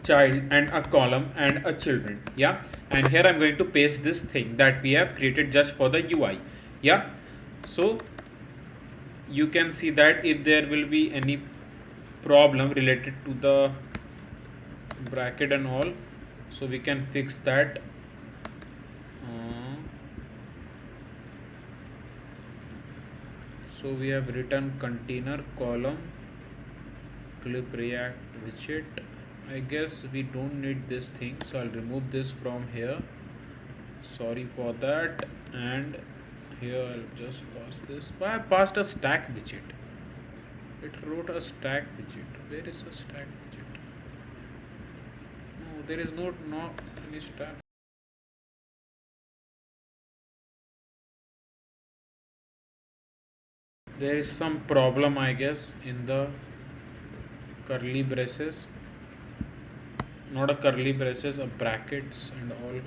and a children. Yeah, and here I'm going to paste this thing that we have created just for the UI. Yeah, so you can see that if there will be any problem related to the bracket and all, so we can fix that. So we have written container column clip react widget. I guess we don't need this thing, so I'll remove this from here. Sorry for that. And here I'll just pass this. Why I passed a stack widget? It wrote a stack widget. Where is a stack widget? No, there is not any stack. There is some problem, I guess, in the curly braces, not a curly braces, a brackets and all.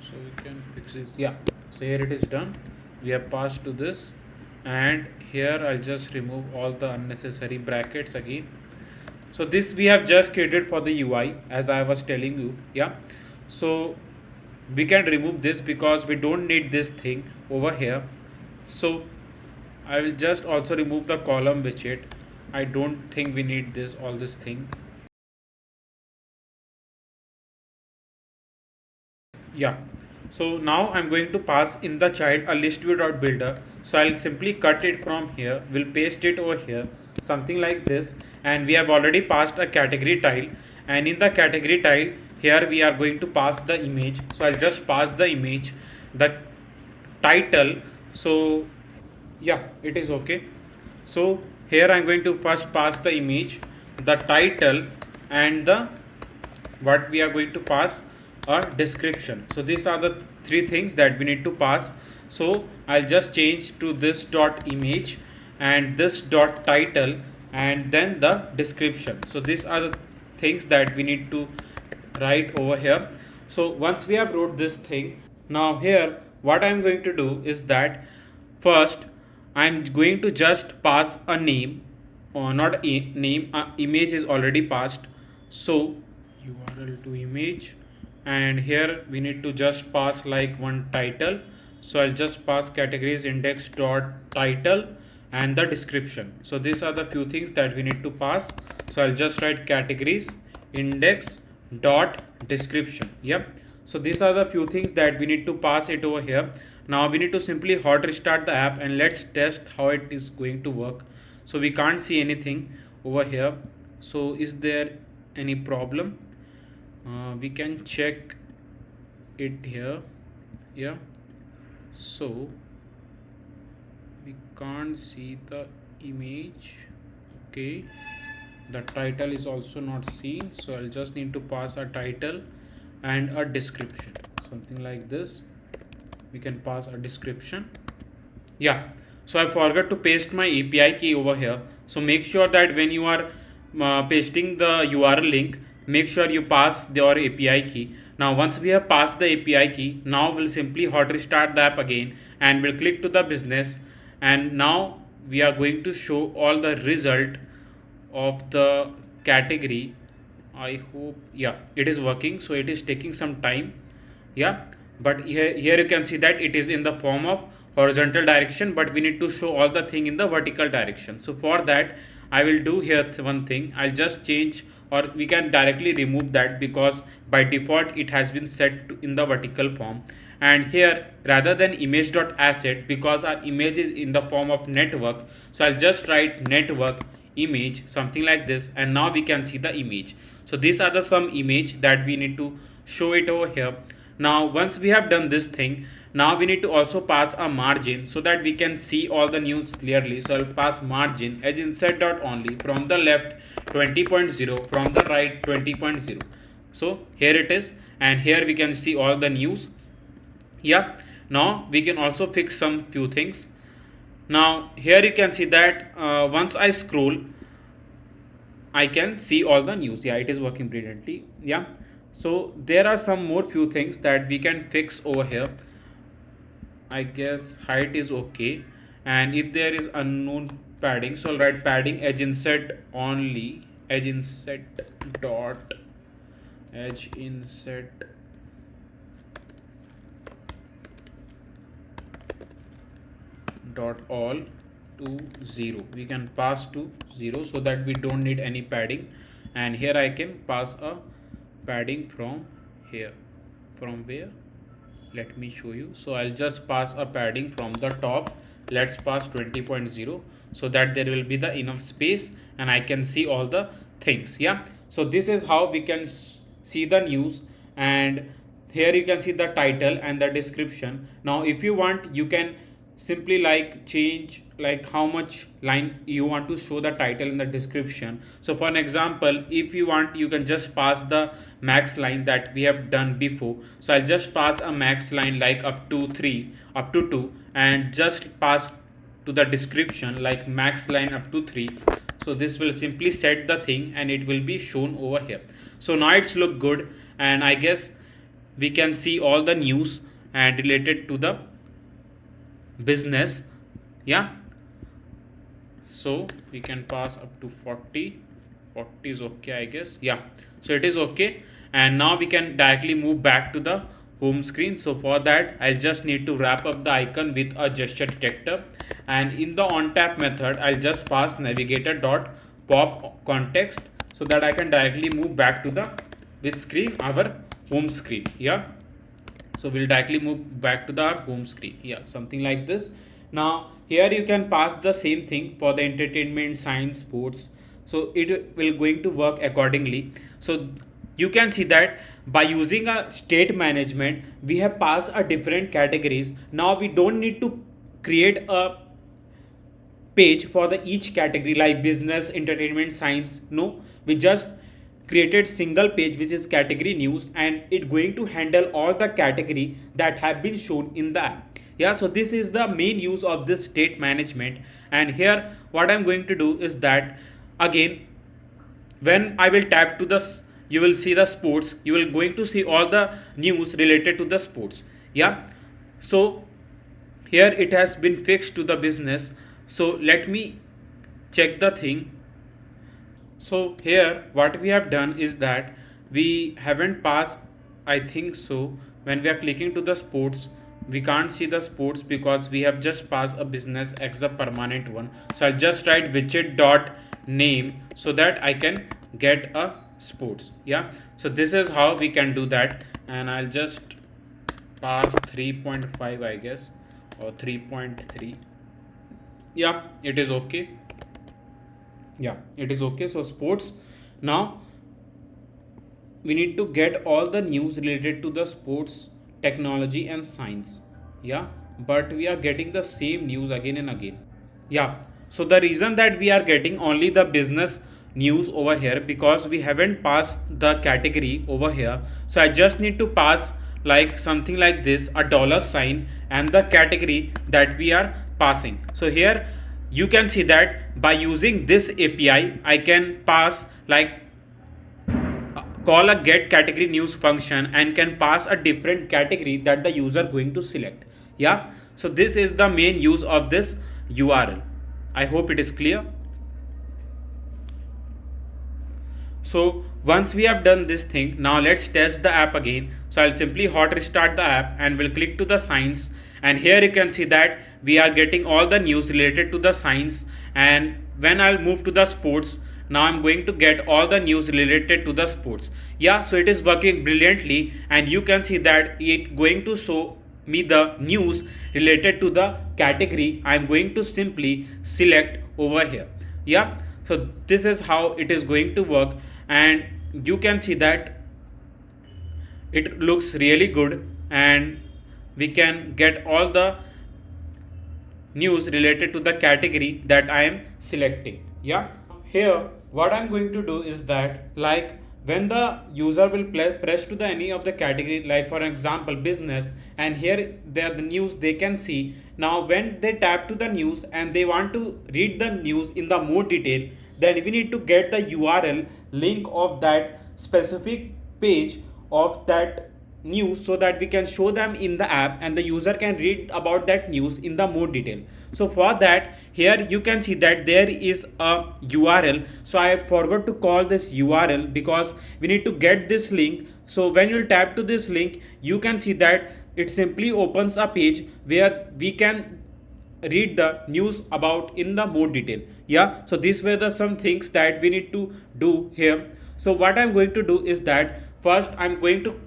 So we can fix this. Yeah, so here it is done. We have passed to this, and here I'll just remove all the unnecessary brackets again. So this we have just created for the UI, as I was telling you. Yeah, so we can remove this because we don't need this thing over here. So I will just also remove the column widget. I don't think we need this, all this thing. Yeah, so now I'm going to pass in the child a list view dot builder. So I'll simply cut it from here, we'll paste it over here, something like this. And we have already passed a category tile, and in the category tile here we are going to pass the image. So I'll just pass the image, the title. So yeah, it is okay. So here I'm going to first pass the image, the title, and the what we are going to pass, a description. So these are the three things that we need to pass. So I'll just change to this dot image and this dot title and then the description. So these are the things that we need to write over here. So once we have wrote this thing, now here what I'm going to do is that first I'm going to just pass a name, or not a name, image is already passed. So URL to image, and here we need to just pass like one title. So I'll just pass categories index dot title and the description. So these are the few things that we need to pass. So I'll just write categories index dot description. Yep, so these are the few things that we need to pass it over here. Now we need to simply hot restart the app and let's test how it is going to work. So we can't see anything over here. So is there any problem? We can check it here. Yeah, so we can't see the image. Okay, the title is also not seen, so I'll just need to pass a title and a description, something like this. We can pass a description. Yeah, so I forgot to paste my API key over here. So make sure that when you are pasting the URL link, make sure you pass your API key. Now once we have passed the API key, now we'll simply hot restart the app again and we'll click to the business, and now we are going to show all the result of the category. I hope, yeah, it is working. So it is taking some time. Yeah, but here you can see that it is in the form of horizontal direction, but we need to show all the thing in the vertical direction. So for that I will do here one thing. I'll just change, or we can directly remove that because by default it has been set to in the vertical form. And here rather than image.asset, because our image is in the form of network, so I'll just write network image, something like this, and now we can see the image. So these are the some image that we need to show it over here. Now once we have done this thing, now we need to also pass a margin so that we can see all the news clearly. So I'll pass margin as insert dot only, from the left 20.0, from the right 20.0. So here it is, and here we can see all the news. Yeah, now we can also fix some few things. Now here you can see that once I scroll, I can see all the news. Yeah, it is working brilliantly. Yeah, so there are some more few things that we can fix over here. I guess height is okay, and if there is unknown padding, so I'll write padding edge inset only, edge inset dot edge inset dot all to 0. We can pass to 0 so that we don't need any padding. And here I can pass a padding from here. From where? Let me show you. So I'll just pass a padding from the top. Let's pass 20.0 so that there will be the enough space and I can see all the things. Yeah, so this is how we can see the news, and here you can see the title and the description. Now if you want, you can simply like change like how much line you want to show the title in the description. So for an example, if you want, you can just pass the max line that we have done before. So I'll just pass a max line like up to 3, up to 2, and just pass to the description like max line up to 3. So this will simply set the thing and it will be shown over here. So now it's look good, and I guess we can see all the news and related to the business. Yeah, so we can pass up to 40. 40 is okay, I guess. Yeah, so it is okay, and now we can directly move back to the home screen. So for that, I'll just need to wrap up the icon with a gesture detector, and in the on tap method I'll just pass navigator dot pop context so that I can directly move back to the with screen our home screen. Yeah, so we'll directly move back to the home screen. Yeah, something like this. Now here you can pass the same thing for the entertainment, science, sports, so it will going to work accordingly. So you can see that by using a state management we have passed a different categories. Now we don't need to create a page for the each category like business, entertainment, science. No, we just created single page which is category news, and it going to handle all the category that have been shown in the app. Yeah, so this is the main use of this state management. And here what I'm going to do is that, again, when I will tap to this, you will see the sports, you will going to see all the news related to the sports. Yeah, so here it has been fixed to the business. So let me check the thing. So here what we have done is that we haven't passed, I think so, when we are clicking to the sports we can't see the sports because we have just passed a business as the permanent one. So I'll just write widget dot name so that I can get a sports. Yeah, so this is how we can do that, and I'll just pass 3.5, I guess, or 3.3. Yeah, it is okay. Yeah, it is okay. So sports, now we need to get all the news related to the sports, technology and science. Yeah, but we are getting the same news again and again. Yeah, so the reason that we are getting only the business news over here because we haven't passed the category over here. So I just need to pass like something like this, a dollar sign, and the category that we are passing. So here you can see that by using this API I can pass like call a get category news function and can pass a different category that the user going to select. Yeah, so this is the main use of this URL. I hope it is clear. So once we have done this thing, now let's test the app again. So I'll simply hot restart the app and we'll click to the science, and here you can see that we are getting all the news related to the science. And when I'll move to the sports, now I'm going to get all the news related to the sports. Yeah, so it is working brilliantly, and you can see that it going to show me the news related to the category I'm going to simply select over here. Yeah, so this is how it is going to work, and you can see that it looks really good, and we can get all the news related to the category that I am selecting. Yeah, here what I'm going to do is that, like, when the user will press to the any of the category, like for example business, and here there the news they can see. Now when they tap to the news and they want to read the news in the more detail, then we need to get the URL link of that specific page of that news so that we can show them in the app and the user can read about that news in the more detail. So for that, here you can see that there is a URL. So I forgot to call this URL because we need to get this link. So when you tap to this link, you can see that it simply opens a page where we can read the news about in the more detail. Yeah, so these were the some things that we need to do here. So what I'm going to do is that first I'm going to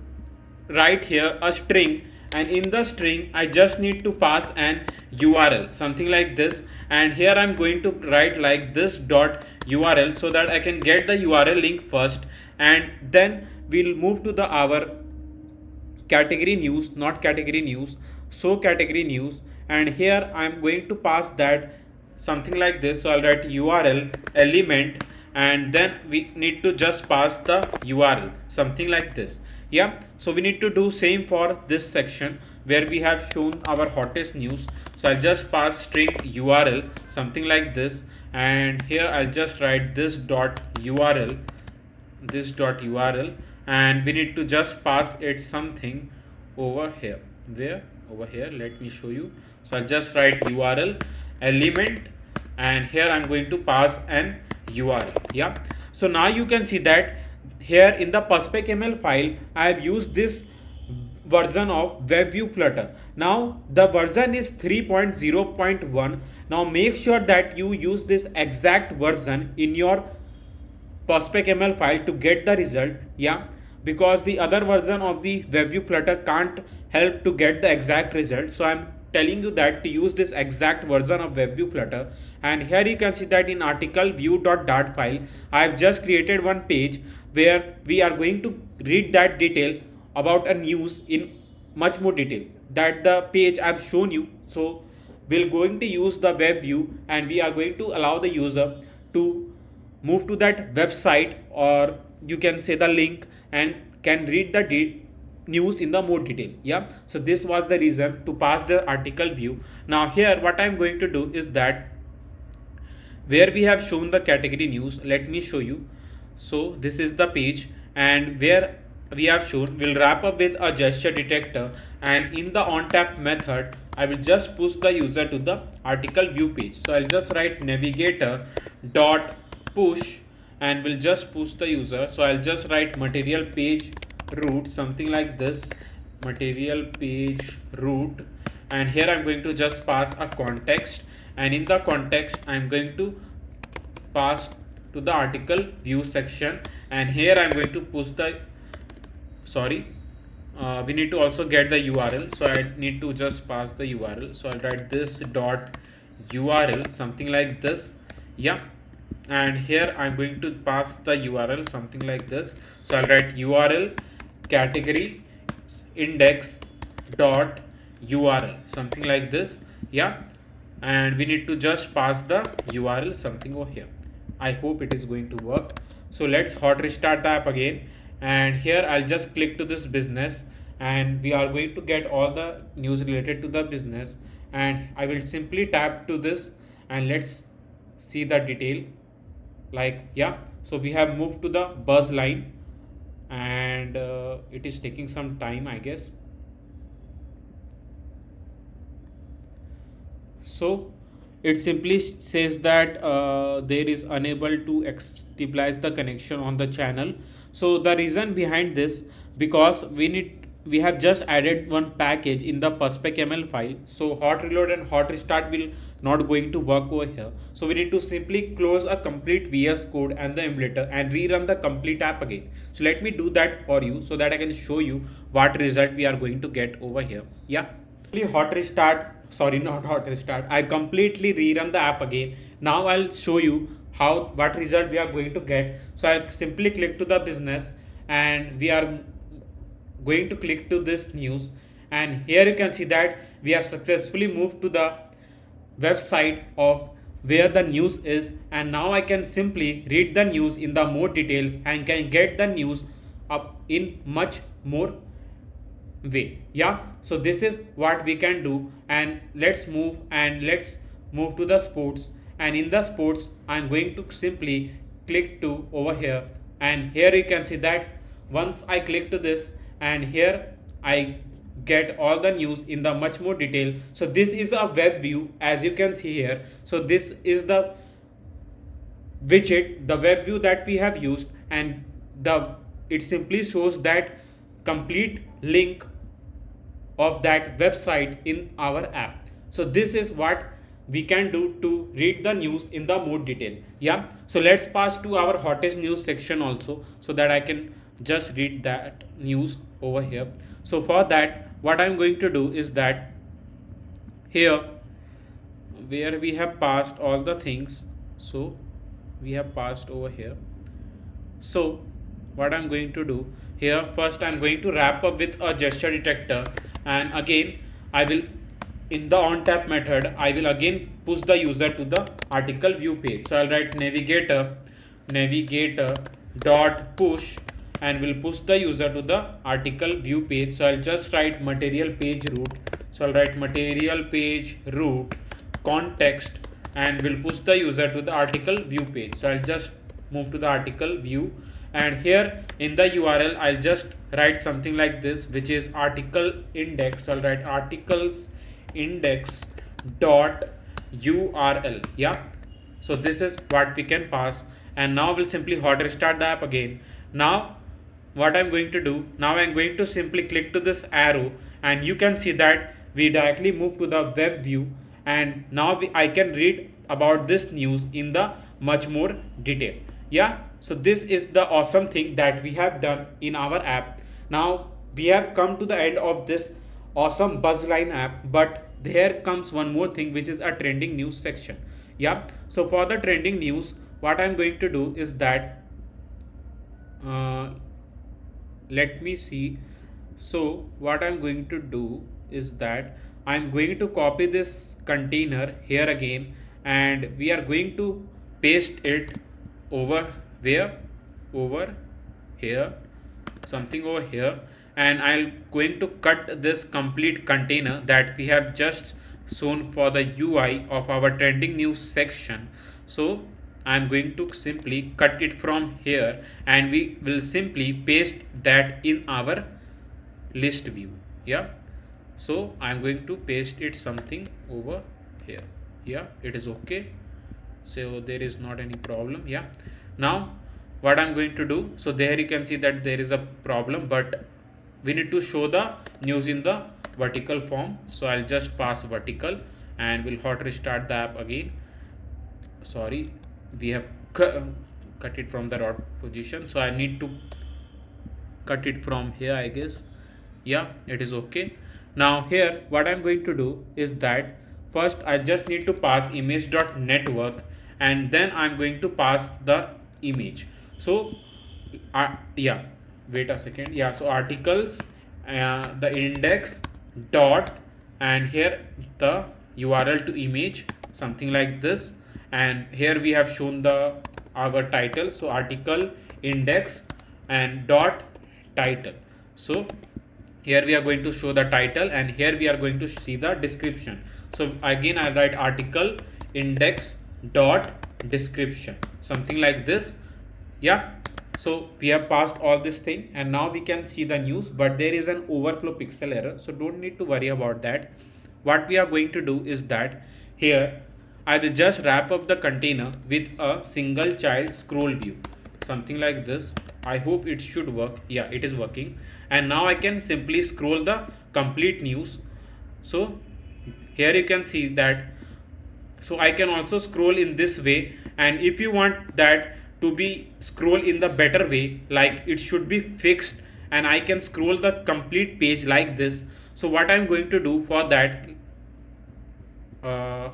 write here a string, and in the string I just need to pass an URL, something like this, and here I'm going to write like this dot URL so that I can get the URL link first, and then we'll move to the our category news, not category news, so category news, and here I'm going to pass that something like this. So I'll write URL element, and then we need to just pass the URL, something like this. Yeah, so we need to do same for this section where we have shown our hottest news. So I'll just pass string URL, something like this, and here I'll just write this dot URL, and we need to just pass it something over here. Where? Over here, let me show you. So I'll just write URL element, and here I'm going to pass an URL. Yeah, so now you can see that here in the perspec.ml file I have used this version of WebView Flutter. Now the version is 3.0.1. Now make sure that you use this exact version in your perspec.ml file to get the result. Yeah, because the other version of the WebView Flutter can't help to get the exact result. So I'm telling you that to use this exact version of WebView Flutter. And here you can see that in article view.dart file I have just created one page where we are going to read that detail about a news in much more detail that the page I've shown you. So we're going to use the web view, and we are going to allow the user to move to that website, or you can say the link, and can read the news in the more detail. Yeah, so this was the reason to pass the article view. Now here what I'm going to do is that where we have shown the category news, let me show you. So this is the page, and where we have shown, we'll wrap up with a gesture detector, and in the on tap method I will just push the user to the article view page. So I'll just write navigator dot push, and will just push the user. So I'll just write material page root, something like this, material page root, and here I'm going to just pass a context, and in the context I'm going to pass to the article view section, and here I'm going to push the we need to also get the URL, so I need to just pass the URL. So I'll write this dot URL, something like this. Yeah, and here I'm going to pass the URL something like this. So I'll write URL category index dot URL, something like this. Yeah, and we need to just pass the URL something over here. I hope it is going to work. So let's hot restart the app again, and here I'll just click to this business, and we are going to get all the news related to the business, and I will simply tap to this, and let's see the detail. Like, yeah, so we have moved to the buzz line, and it is taking some time, I guess. So it simply says that there is unable to stabilize the connection on the channel. So the reason behind this, because we have just added one package in the perspec.ml file, so hot reload and hot restart will not going to work over here. So we need to simply close a complete VS code and the emulator and rerun the complete app again. So let me do that for you so that I can show you what result we are going to get over here. Yeah, hot restart, sorry, not hot restart, I completely rerun the app again. Now I'll show you what result we are going to get. So I'll simply click to the business, and we are going to click to this news, and here you can see that we have successfully moved to the website of where the news is, and now I can simply read the news in the more detail and can get the news up in much more way. Yeah, so this is what we can do, and let's move to the sports, and in the sports I'm going to simply click to over here, and here you can see that once I click to this, and here I get all the news in the much more detail. So this is a web view, as you can see here. So this is the widget, the web view that we have used, and it simply shows that complete link of that website in our app. So this is what we can do to read the news in the more detail. Yeah, so let's pass to our hottest news section also, so that I can just read that news over here. So for that, what I'm going to do is that here where we have passed all the things, so we have passed over here. So what I'm going to do here, first I'm going to wrap up with a gesture detector, and again I will, in the on tap method, I will again push the user to the article view page. So I'll write navigator dot push, and will push the user to the article view page. So I'll just write material page root. So I'll write material page root context and will push the user to the article view page. So I'll just move to the article view, and here in the URL I'll just write something like this, which is article index. So I'll write articles index dot URL. Yeah, so this is what we can pass, and now we'll simply hot restart the app again. Now what I'm going to do, now I'm going to simply click to this arrow, and you can see that we directly move to the web view, and now I can read about this news in the much more detail. Yeah, so this is the awesome thing that we have done in our app. Now we have come to the end of this awesome Buzzline app, but there comes one more thing, which is a trending news section. Yeah, so for the trending news, what I'm going to do is that uh, let me see. So what I'm going to do is that I'm going to copy this container here again, and we are going to paste it over where, over here, something over here, and I'll going to cut this complete container that we have just shown for the UI of our trending news section. So I'm going to simply cut it from here, and we will simply paste that in our list view. Yeah, so I'm going to paste it something over here. Yeah, it is okay, so there is not any problem. Yeah, now what I'm going to do, so there you can see that there is a problem, but we need to show the news in the vertical form. So I'll just pass vertical, and we'll hot restart the app again. Sorry, we have cut it from the right position, so I need to cut it from here, I guess. Yeah, it is okay. Now here what I'm going to do is that first I just need to pass image.network, and then I'm going to pass the image. So yeah, wait a second. Yeah, so articles, the index dot, and here the URL to image, something like this, and here we have shown the our title. So article index and dot title. So here we are going to show the title, and here we are going to see the description. So again I write article index dot description, something like this. Yeah, so we have passed all this thing, and now we can see the news, but there is an overflow pixel error, so don't need to worry about that. What we are going to do is that here I will just wrap up the container with a single child scroll view, something like this. I hope it should work. Yeah, it is working, and now I can simply scroll the complete news. So here you can see that, so I can also scroll in this way, and if you want that to be scroll in the better way, like it should be fixed, and I can scroll the complete page like this. So what I'm going to do for that,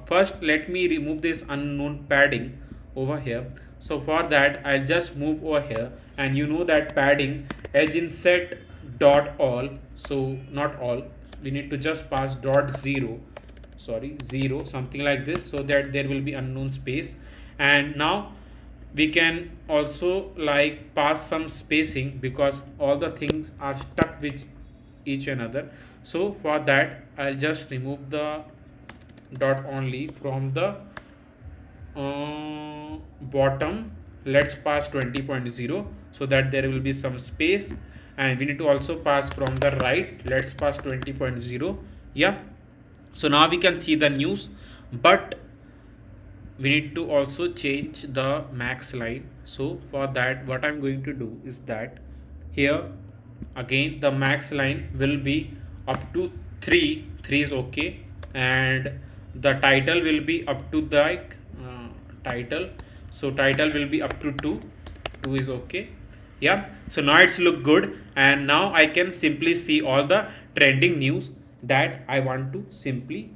first let me remove this unknown padding over here. So for that I'll just move over here, and you know that padding edge inset dot all, so not all, we need to just pass dot 0, sorry 0, something like this, so that there will be unknown space. And now we can also like pass some spacing, because all the things are stuck with each another. So for that I'll just remove the dot only from the bottom. Let's pass 20.0, so that there will be some space, and we need to also pass from the right. Let's pass 20.0. Yeah, so now we can see the news, but we need to also change the max line. So for that what I'm going to do is that here again the max line will be up to 3 is okay, and the title will be up to the title, so title will be up to 2 is okay. Yeah, so now it's look good, and now I can simply see all the trending news that I want to simply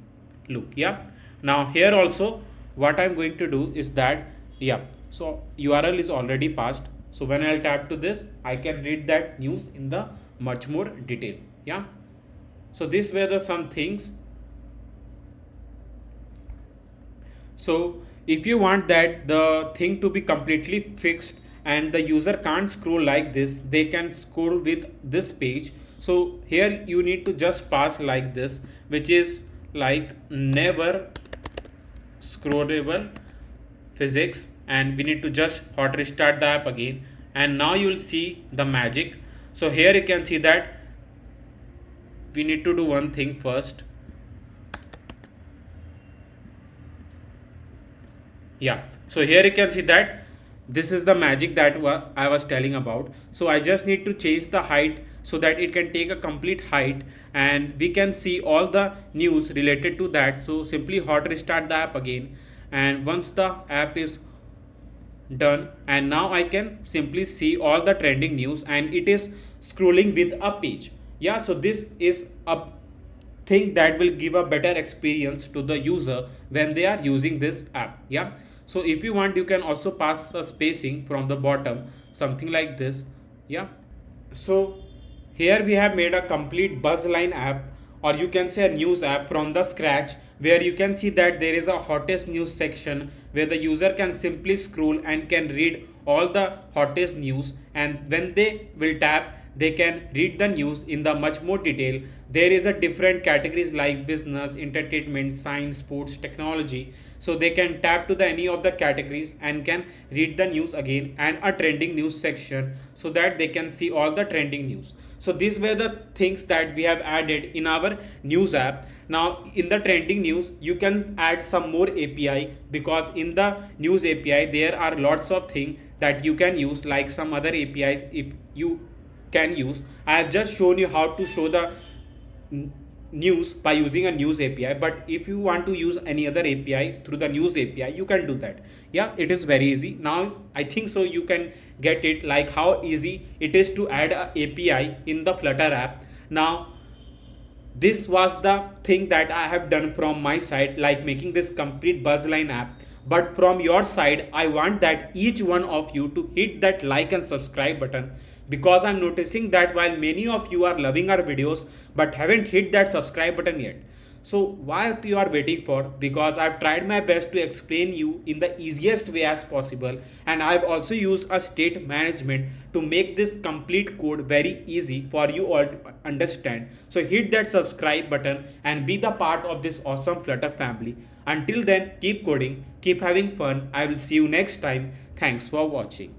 look. Yeah, now here also what I'm going to do is that, yeah, so URL is already passed, so when I'll tap to this I can read that news in the much more detail. Yeah, so these were the some things. So if you want that the thing to be completely fixed and the user can't scroll like this, they can scroll with this page. So here you need to just pass like this, which is like never scrollable physics, and we need to just hot restart the app again, and now you will see the magic. So here you can see that we need to do one thing first. Yeah, so here you can see that this is the magic that I was telling about. So I just need to change the height so that it can take a complete height, and we can see all the news related to that. So simply hot restart the app again, and once the app is done, and now I can simply see all the trending news, and it is scrolling with a page. Yeah, so this is a thing that will give a better experience to the user when they are using this app. Yeah, so if you want, you can also pass a spacing from the bottom, something like this. Yeah, so here we have made a complete buzzline app, or you can say a news app from the scratch, where you can see that there is a hottest news section where the user can simply scroll and can read all the hottest news, and when they will tap, they can read the news in the much more detail. There is a different categories like business, entertainment, science, sports, technology, so they can tap to the any of the categories and can read the news again, and a trending news section so that they can see all the trending news. So these were the things that we have added in our news app. Now in the trending news you can add some more API, because in the news API there are lots of things that you can use, like some other APIs if you can use. I have just shown you how to show the news by using a news API, but if you want to use any other API through the news API, you can do that. Yeah, it is very easy. Now I think so you can get it, like how easy it is to add a API in the Flutter app. Now this was the thing that I have done from my side, like making this complete buzzline app. But from your side, I want that each one of you to hit that like and subscribe button, because I'm noticing that while many of you are loving our videos but haven't hit that subscribe button yet. So why you are waiting for? Because I've tried my best to explain you in the easiest way as possible, and I've also used a state management to make this complete code very easy for you all to understand. So hit that subscribe button and be the part of this awesome Flutter family. Until then, keep coding, keep having fun. I will see you next time. Thanks for watching.